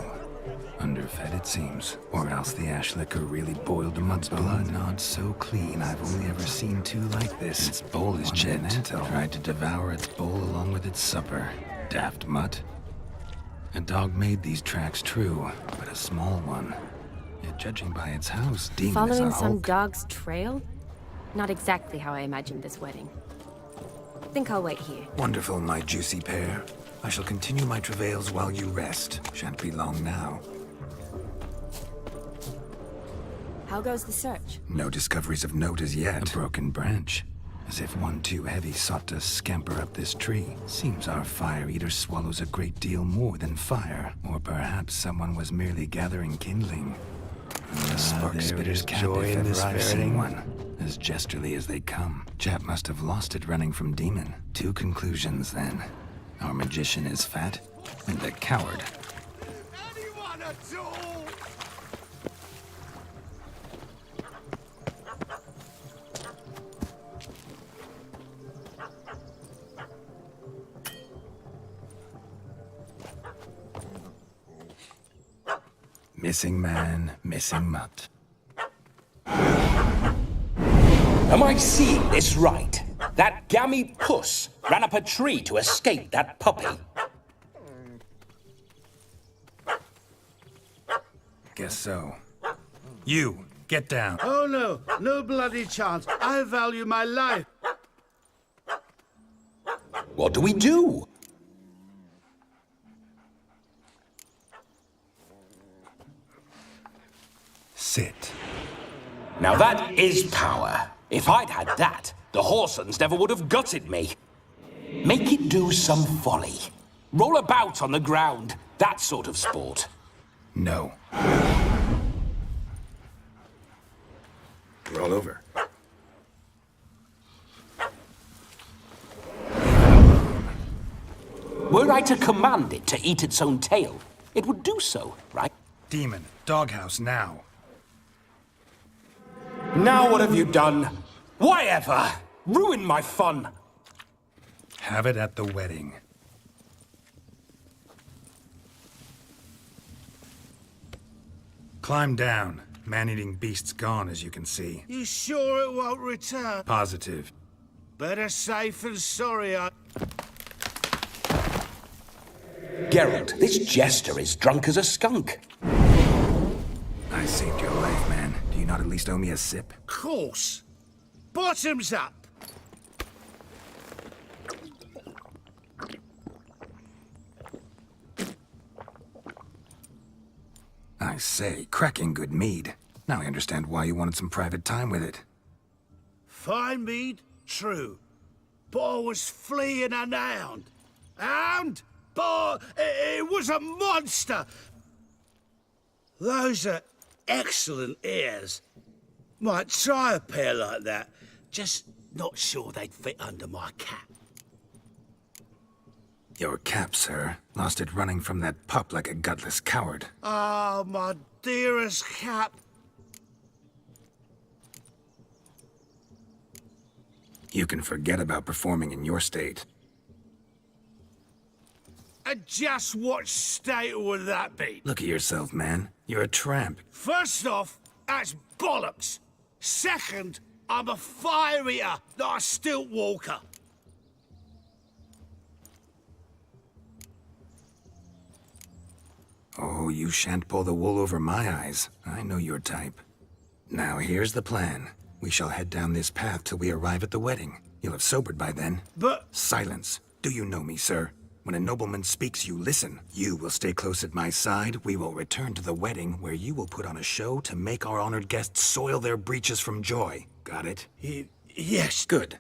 Underfed, it seems. Or else the ash liquor really boiled the mud's blood. Not so clean. I've only ever seen two like this. Its bowl is chipped. Tried to devour its bowl along with its supper. Daft mutt. A dog made these tracks true, but a small one. Yet judging by its house, Demon is Following a some hulk. dog's trail? Not exactly how I imagined this wedding. Think I'll wait here. Wonderful, my juicy pair. I shall continue my travails while you rest. Shan't be long now. How goes the search? No discoveries of note as yet. A broken branch. As if one too heavy sought to scamper up this tree. Seems our fire eater swallows a great deal more than fire. Or perhaps someone was merely gathering kindling. The spark spitter's joy in this ferreting one. As gesterly as they come. Chap must have lost it running from Demon. Two conclusions then. Our magician is fat, and the coward. Anyone at all? Missing man, missing mutt. Am I seeing this right? That gammy puss ran up a tree to escape that puppy. Guess so. You, Get down. Oh no, no bloody chance. I value my life. What do we do? Sit. Now that is power. If I'd had that, the Horsons never would have gutted me. Make it do some folly. Roll about on the ground. That sort of sport. No. Roll over. Were I to command it to eat its own tail, it would do so, right? Demon, doghouse now. Now what have you done? Why ever? Ruin my fun. Have it at the wedding. Climb down. Man-eating beast's gone, as you can see. You sure it won't return? Positive. Better safe than sorry, Geralt, this jester is drunk as a skunk. I saved your life, man. Do you not at least owe me a sip? Course. Bottoms up. I say, cracking good mead. Now I understand why you wanted some private time with it. Fine mead, true. But I was fleeing an hound. Hound? But it was a monster. Those are excellent ears. Might try a pair like that. Just not sure they'd fit under my cap. Your cap, sir. Lost it running from that pup like a gutless coward. Ah, my dearest cap. You can forget about performing in your state. And just what state would that be? Look at yourself, man. You're a tramp. First off, that's bollocks. Second, I'm a fire eater, not a stilt walker. Oh, you shan't pull the wool over my eyes. I know your type. Now, here's the plan. We shall head down this path till we arrive at the wedding. You'll have sobered by then. But... Silence. Do you know me, sir? When a nobleman speaks, you listen. You will stay close at my side. We will return to the wedding, where you will put on a show to make our honored guests soil their breeches from joy. Got it? Yes. Good.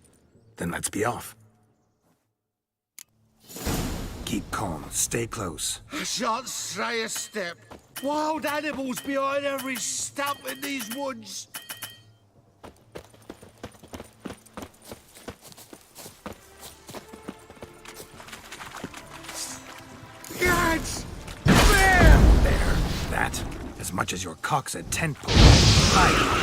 Then let's be off. Keep calm. Stay close. I shan't stray a step. Wild animals behind every stump in these woods. Gads! Bear! There. That. As much as your cock's a tent pole. Hide,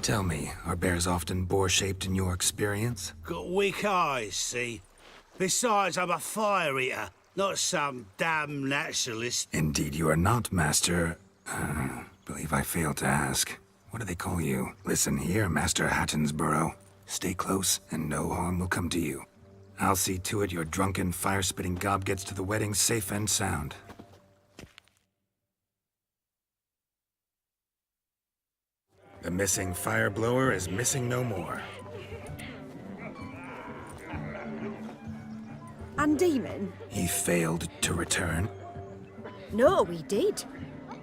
Tell me, are bears often boar-shaped in your experience? Got weak eyes, see? Besides, I'm a fire eater, not some damn naturalist. Indeed you are not, Master... believe I failed to ask. What do they call you? Listen here, Master Hattonsborough. Stay close, and no harm will come to you. I'll see to it your drunken, fire-spitting gob gets to the wedding safe and sound. The missing fire blower is missing no more. And Demon? He failed to return. No, he did.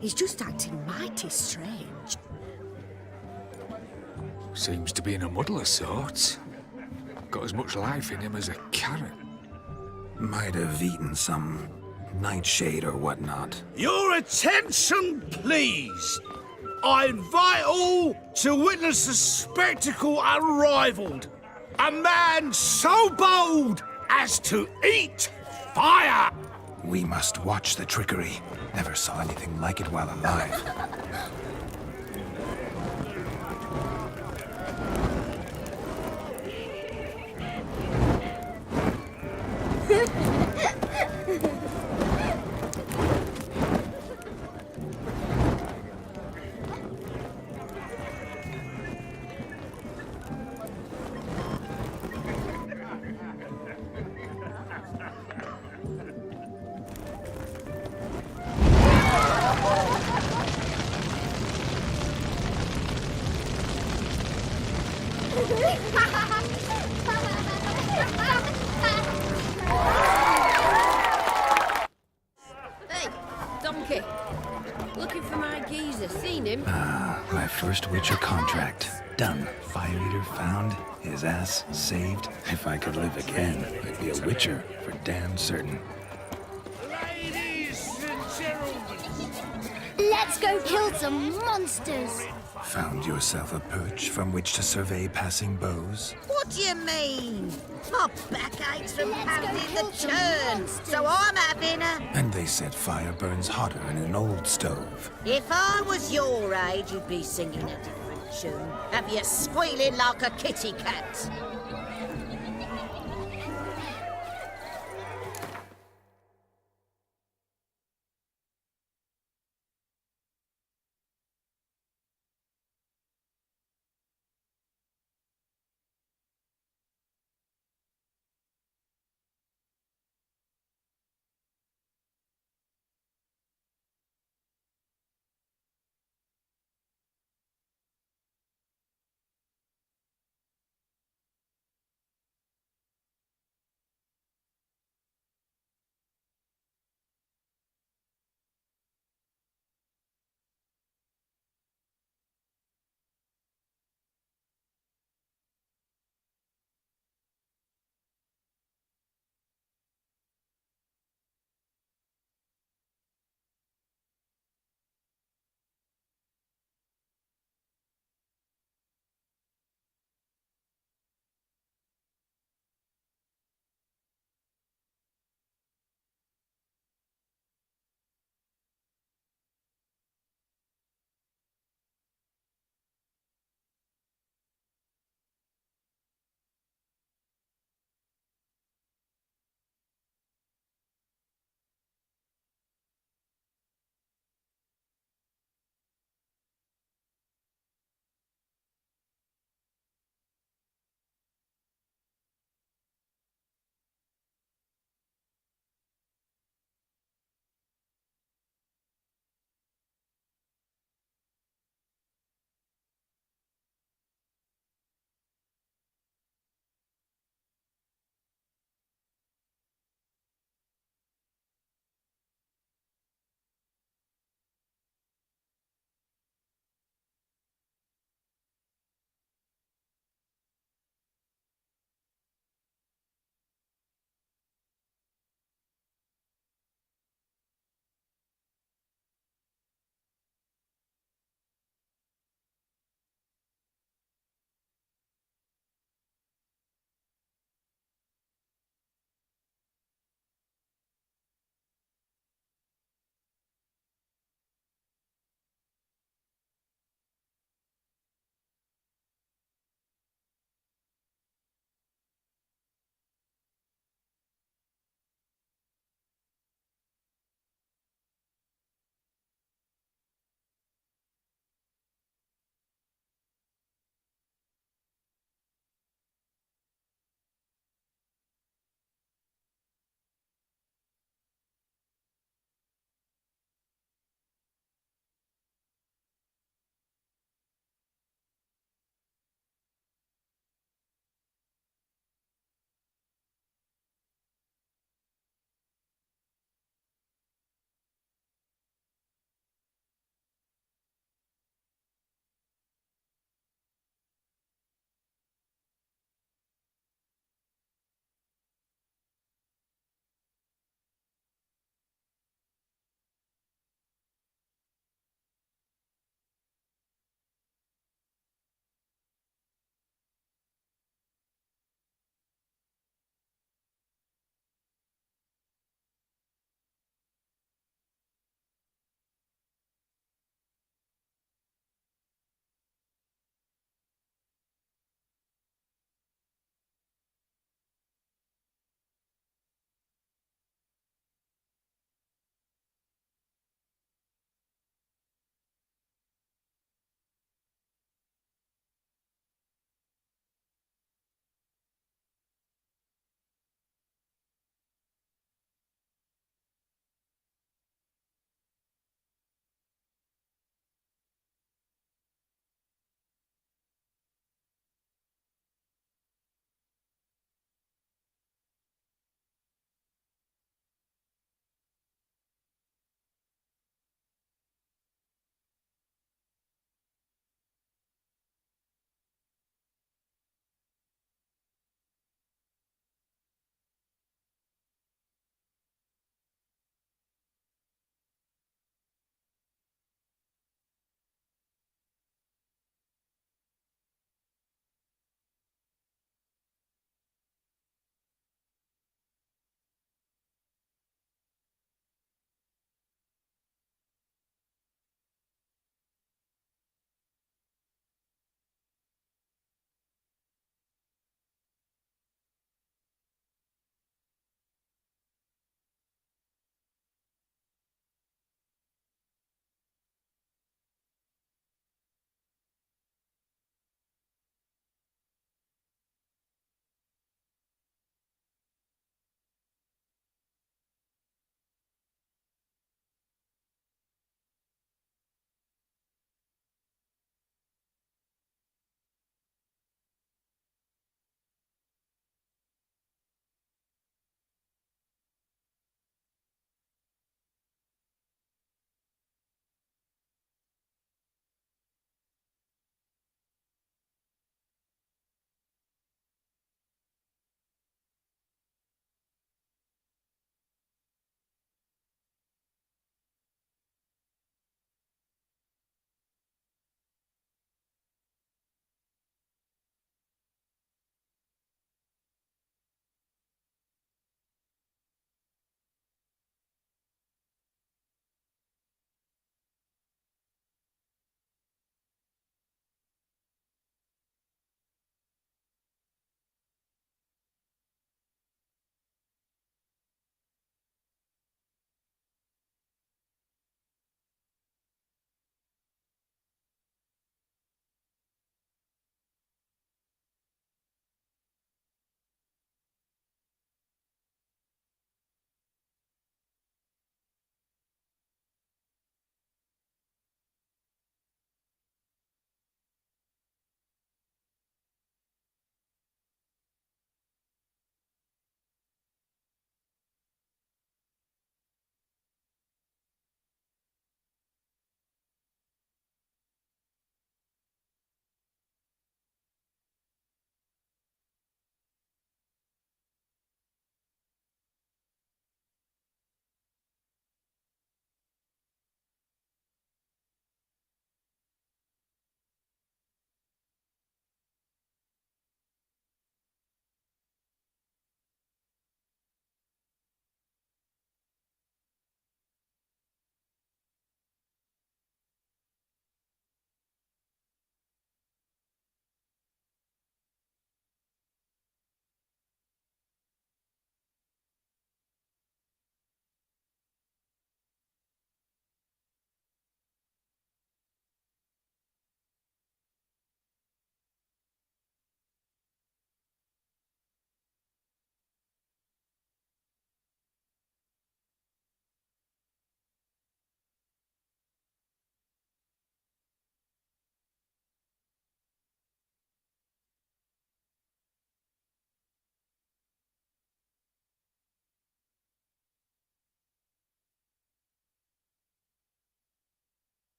He's just acting mighty strange. Seems to be in a muddle of sorts. Got as much life in him as a carrot. Might have eaten some nightshade or whatnot. Your attention, please. I invite all to witness a spectacle unrivaled. A man so bold as to eat fire. We must watch the trickery. Never saw anything like it while alive. Hey, donkey. Looking for my geezer. Seen him? My first Witcher contract. Done. Fire Eater found. His ass saved. If I could live again, I'd be a Witcher for damn certain. Ladies and gentlemen. Let's go kill some monsters. Found yourself a perch from which to survey passing bows? What do you mean? My back aches from pounding the churn, so I'm having a... And they said fire burns hotter in an old stove. If I was your age, you'd be singing a different tune. Have you squealing like a kitty cat?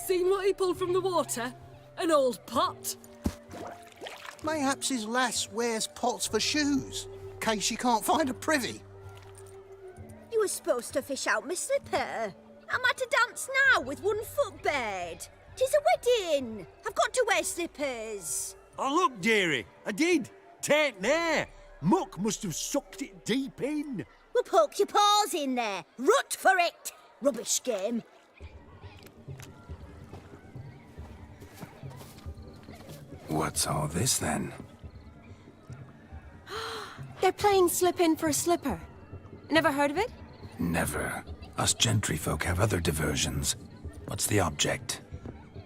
Seen what he pulled from the water? An old pot. Mayhaps his lass wears pots for shoes, case she can't find a privy. You were supposed to fish out my slipper. I'm at a dance now with one foot bared. 'Tis a wedding. I've got to wear slippers. Oh, look, dearie, I did. Take there. Muck must have sucked it deep in. Well, poke your paws in there. Rut for it. Rubbish game. What's all this then? They're playing slip in for a slipper. Never heard of it? Never. Us gentry folk have other diversions. What's the object?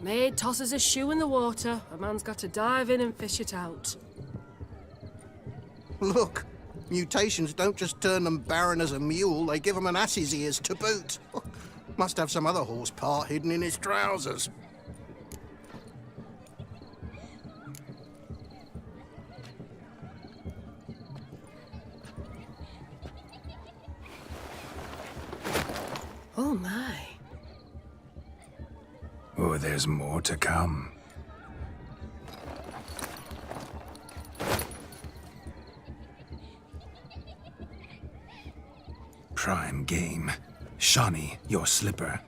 Maid tosses a shoe in the water. A man's got to dive in and fish it out. Look, mutations don't just turn them barren as a mule, they give them an ass's ears to boot. Must have some other horse part hidden in his trousers. Oh my. Oh, there's more to come. Prime game. Shawnee, your slipper.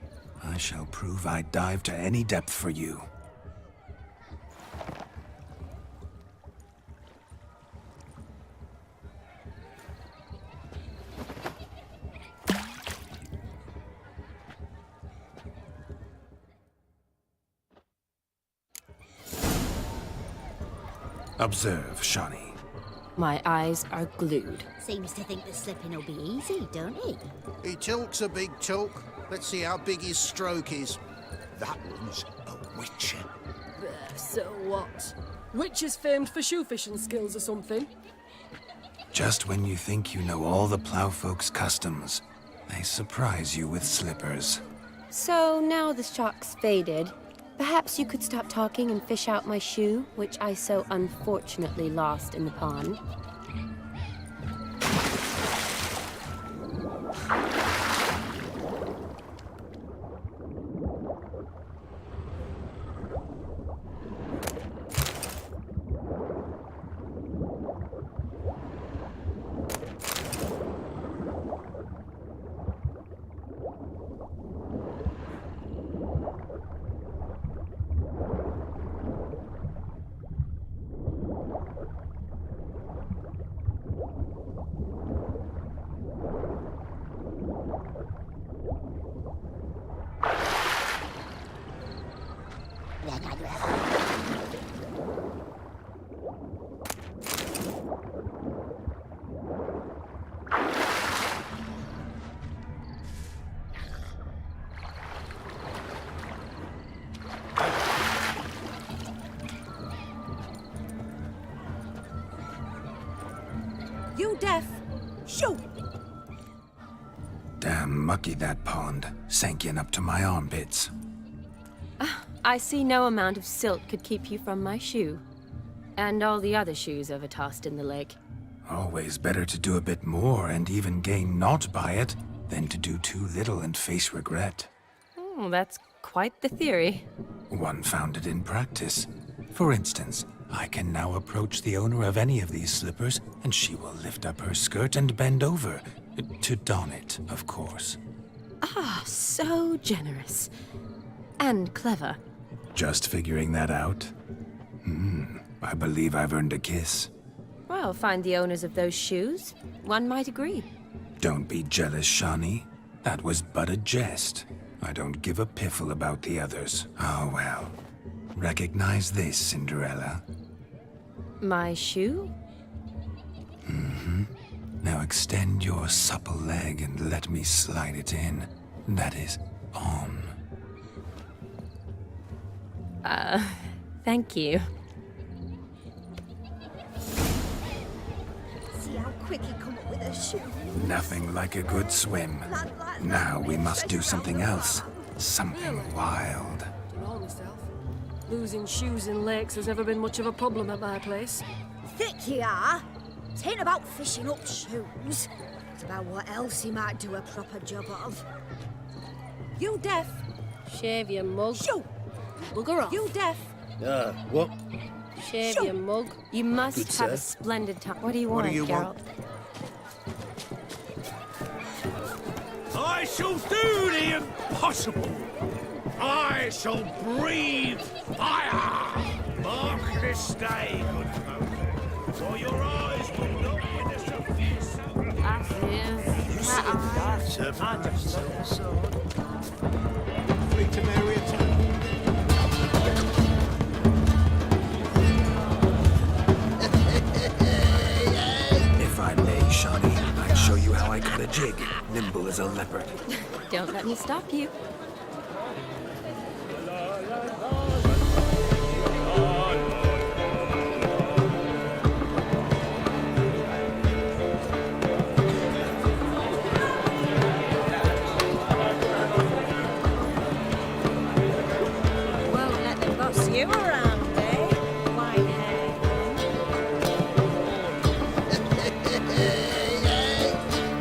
I shall prove I dive to any depth for you. Observe, Shawnee. My eyes are glued. Seems to think the slipping will be easy, don't he? He tilts a big tilk. Let's see how big his stroke is. That one's a witcher. So what? Witch is famed for shoe fishing skills or something. Just when you think you know all the plowfolk's customs, they surprise you with slippers. So now the shock's faded. Perhaps you could stop talking and fish out my shoe, which I so unfortunately lost in the pond. You deaf? Shoot! Damn mucky that pond, sank in up to my armpits. I see no amount of silt could keep you from my shoe. And all the other shoes ever tossed in the lake. Always better to do a bit more and even gain naught by it than to do too little and face regret. Oh, that's quite the theory. One founded in practice. For instance, I can now approach the owner of any of these slippers, and she will lift up her skirt and bend over. To don it, of course. Ah, so generous. And clever. Just figuring that out? I believe I've earned a kiss. Well, find the owners of those shoes. One might agree. Don't be jealous, Shawnee. That was but a jest. I don't give a piffle about the others. Oh, well. Recognize this, Cinderella. My shoe? Now extend your supple leg and let me slide it in. That is, on. Thank you. See how quick he come up with a shoe. Nothing like a good swim. Now we must do something else. Something wild. Don't know myself. Losing shoes in lakes has never been much of a problem at my place. Thick you are. It ain't about fishing up shoes. It's about what else he might do a proper job of. You deaf? Shave your mug. Shoot! Bugger off. You deaf? What? Shave your mug. You must Good have a sir. splendid time. What do you What want, do you Geralt? want? I shall do the impossible. I shall breathe fire. Mark this day, good folk, for your eyes will not witness a fierce Free to marry a town. If I may, Shawnee, I'd show you how I cut a jig, nimble as a leopard. Don't let me stop you. Won't let them boss you around, eh? White hair.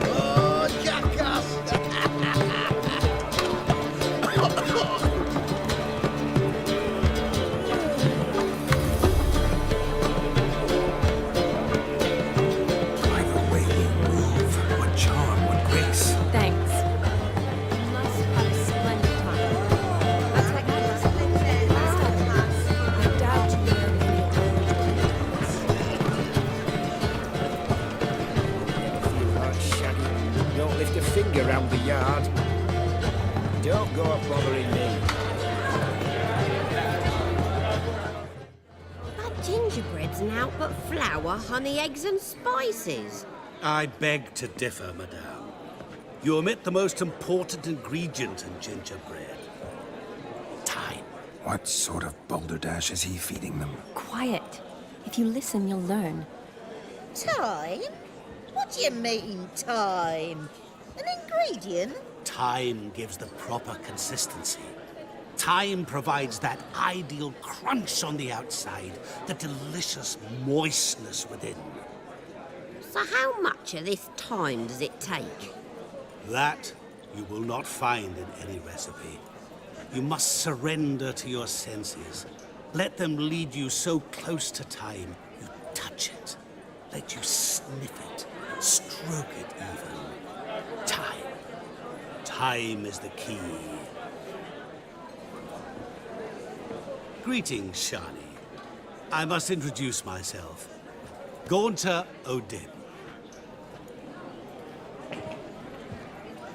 Oh, jackass! By the way you move, what charm, what grace. Thanks. You must have a splendid time. I'll take my I doubt you learn any Feel like Shaggy. Don't lift a finger round the yard. Don't go up bothering me. That gingerbread's naught but flour, honey, eggs and spices. I beg to differ, madame. You omit the most important ingredient in gingerbread. Time. What sort of balderdash is he feeding them? Quiet. If you listen, you'll learn. Time? What do you mean, time? An ingredient? Time gives the proper consistency. Time provides that ideal crunch on the outside, the delicious moistness within. So how much of this time does it take? That you will not find in any recipe. You must surrender to your senses. Let them lead you so close to time, you touch it. Let you sniff it, stroke it even. Time. Time is the key. Greetings, Shani. I must introduce myself. Gaunter Odin.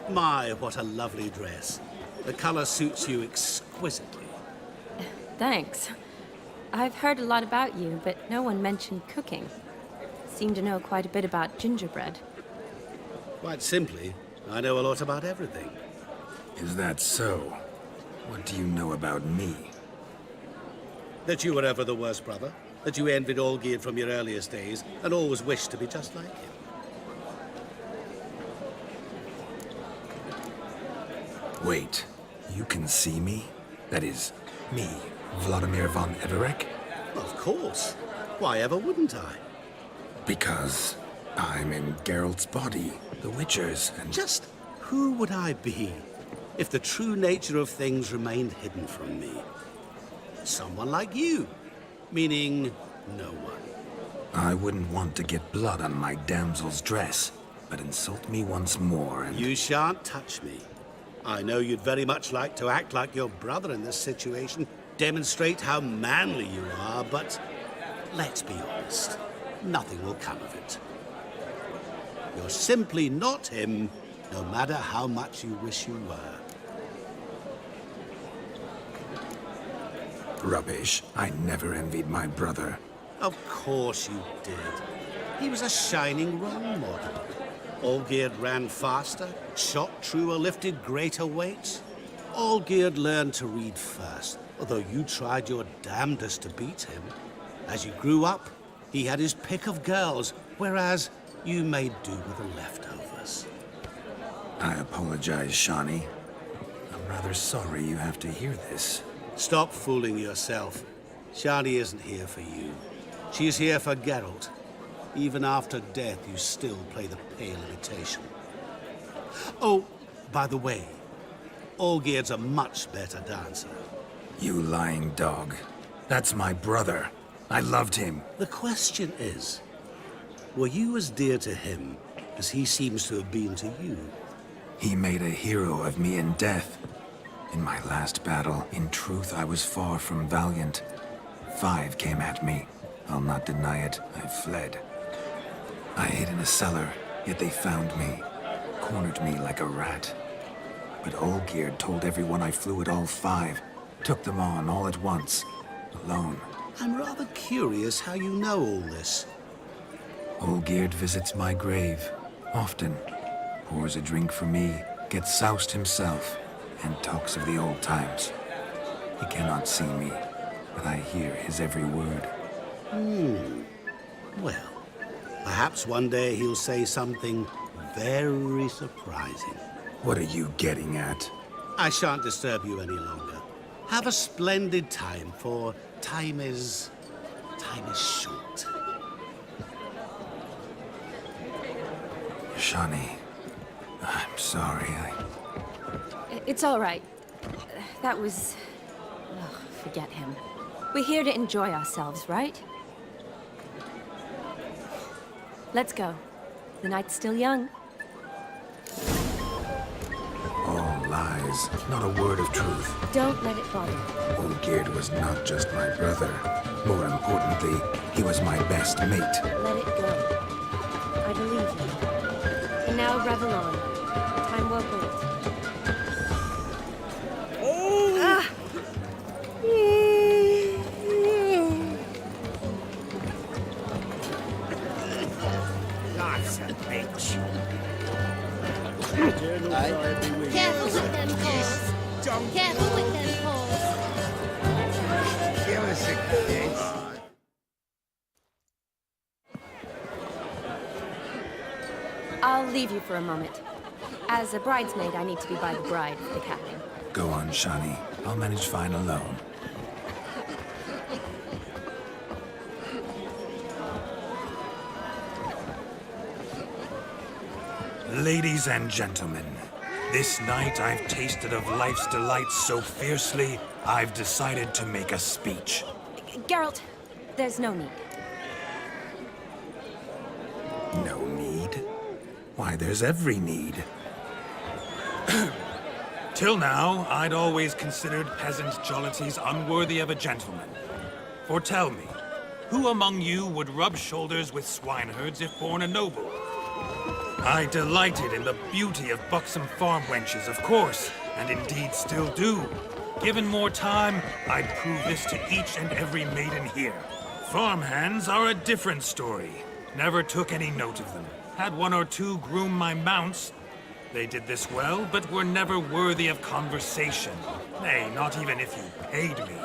My, what a lovely dress. The color suits you exquisitely. Thanks. I've heard a lot about you, but no one mentioned cooking. Seem to know quite a bit about gingerbread. Quite simply, I know a lot about everything. Is that so? What do you know about me? That you were ever the worst brother. That you envied Olgierd from your earliest days and always wished to be just like him. Wait, you can see me? That is, me, Vladimir von Everec? Of course. Why ever wouldn't I? Because I'm in Geralt's body, the Witcher's, and... Just who would I be if the true nature of things remained hidden from me? Someone like you. Meaning, no one. I wouldn't want to get blood on my damsel's dress, but insult me once more and... You shan't touch me. I know you'd very much like to act like your brother in this situation, demonstrate how manly you are, but let's be honest, nothing will come of it. You're simply not him, no matter how much you wish you were. Rubbish. I never envied my brother. Of course you did. He was a shining role model. Olgierd ran faster, shot truer, lifted greater weights. Olgierd learned to read first, although you tried your damnedest to beat him. As you grew up, he had his pick of girls, whereas you made do with the leftovers. I apologize, Shawnee. I'm rather sorry you have to hear this. Stop fooling yourself. Shani isn't here for you. She's here for Geralt. Even after death, you still play the pale imitation. Oh, by the way, Olgierd's a much better dancer. You lying dog. That's my brother. I loved him. The question is, were you as dear to him as he seems to have been to you? He made a hero of me in death. In my last battle, in truth, I was far from valiant. 5 came at me. I'll not deny it, I fled. I hid in a cellar, yet they found me. Cornered me like a rat. But Olgierd told everyone I flew at all 5. Took them on all at once. Alone. I'm rather curious how you know all this. Olgierd visits my grave. Often. Pours a drink for me. Gets soused himself. And talks of the old times. He cannot see me. But I hear his every word. Well, perhaps one day he'll say something very surprising. What are you getting at? I shan't disturb you any longer. Have a splendid time, for time is short. Shani, I'm sorry, It's all right. That was... Oh, forget him. We're here to enjoy ourselves, right? Let's go. The night's still young. All lies, not a word of truth. Don't let it bother you. Olgierd was not just my brother. More importantly, he was my best mate. Let it go. I believe you. And now revel on. Time well built. That's a bitch. Careful with them paws. Careful with them paws. Give us a kiss. I'll leave you for a moment. As a bridesmaid, I need to be by the bride for the captain. Go on, Shani. I'll manage fine alone. Ladies and gentlemen, this night I've tasted of life's delights so fiercely, I've decided to make a speech. Geralt, there's no need. No need? Why, there's every need. Till now, I'd always considered peasant jollities unworthy of a gentleman. For tell me, who among you would rub shoulders with swineherds if born a noble? I delighted in the beauty of buxom farm wenches, of course, and indeed still do. Given more time, I'd prove this to each and every maiden here. Farmhands are a different story. Never took any note of them. Had 1 or 2 groom my mounts. They did this well, but were never worthy of conversation. Nay, not even if you paid me.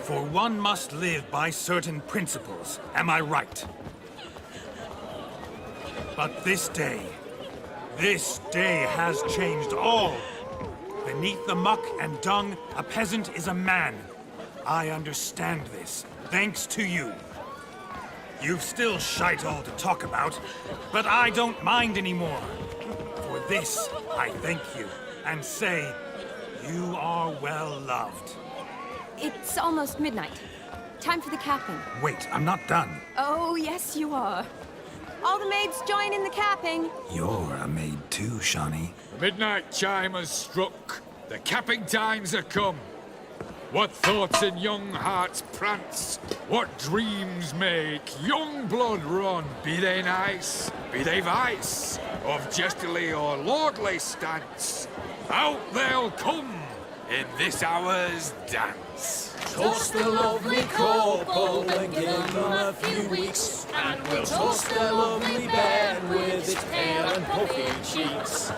For one must live by certain principles, am I right? But this day has changed all. Beneath the muck and dung, a peasant is a man. I understand this, thanks to you. You've still shite all to talk about, but I don't mind anymore. For this, I thank you, and say, you are well loved. It's almost midnight. Time for the capping. Wait, I'm not done. Oh, yes, you are. All the maids join in the capping. You're a maid too, Shani. The midnight chime has struck. The capping times are come. What thoughts in young hearts prance? What dreams make young blood run? Be they nice, be they vice, of jestily or lordly stance, out they'll come in this hour's dance. Toast the lovely couple and give them a few weeks, and we'll toast the lovely bed with its pale and puffy cheeks.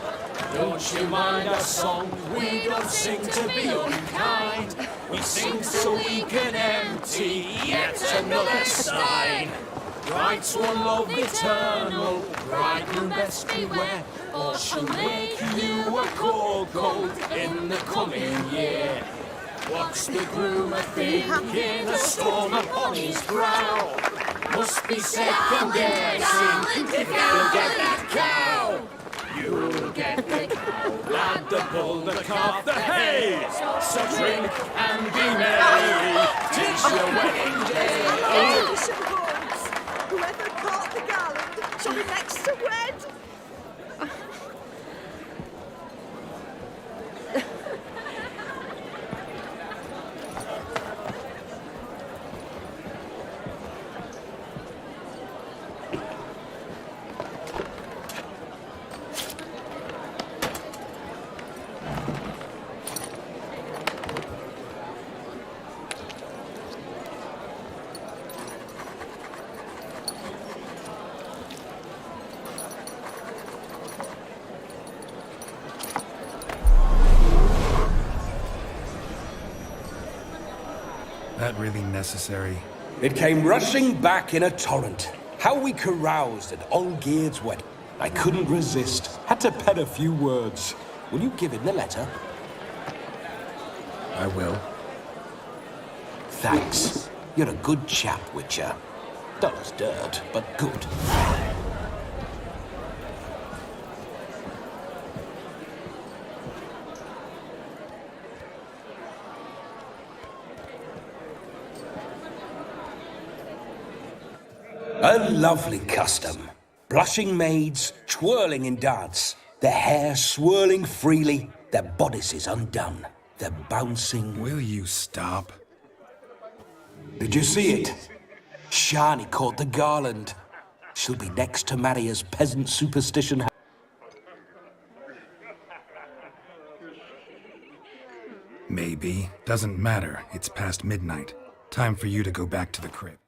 Don't you mind our song? We don't sing to be unkind. We sing so we can empty yet another stein. Bride's one love eternal, bridegroom best beware, or she'll make you a cold in the coming year. What's the groom a-thinking? A storm upon his brow. Must be second guessing if he'll get that cow. You'll get the cow, lad, the bull, the calf, the hay. So drink and be merry, 'tis your wedding day. Whoever caught the garland shall be next to wed. That really necessary? It came rushing back in a torrent. How we caroused at Olgierd's wedding. I couldn't resist. Had to pen a few words. Will you give in the letter? I will. Thanks. You're a good chap, Witcher. Dull as dirt, but good. A lovely custom. Blushing maids, twirling in dance, their hair swirling freely, their bodices undone, their bouncing... Will you stop? Did you see it? Shani caught the garland. She'll be next to marry as peasant superstition... Maybe. Doesn't matter. It's past midnight. Time for you to go back to the crypt.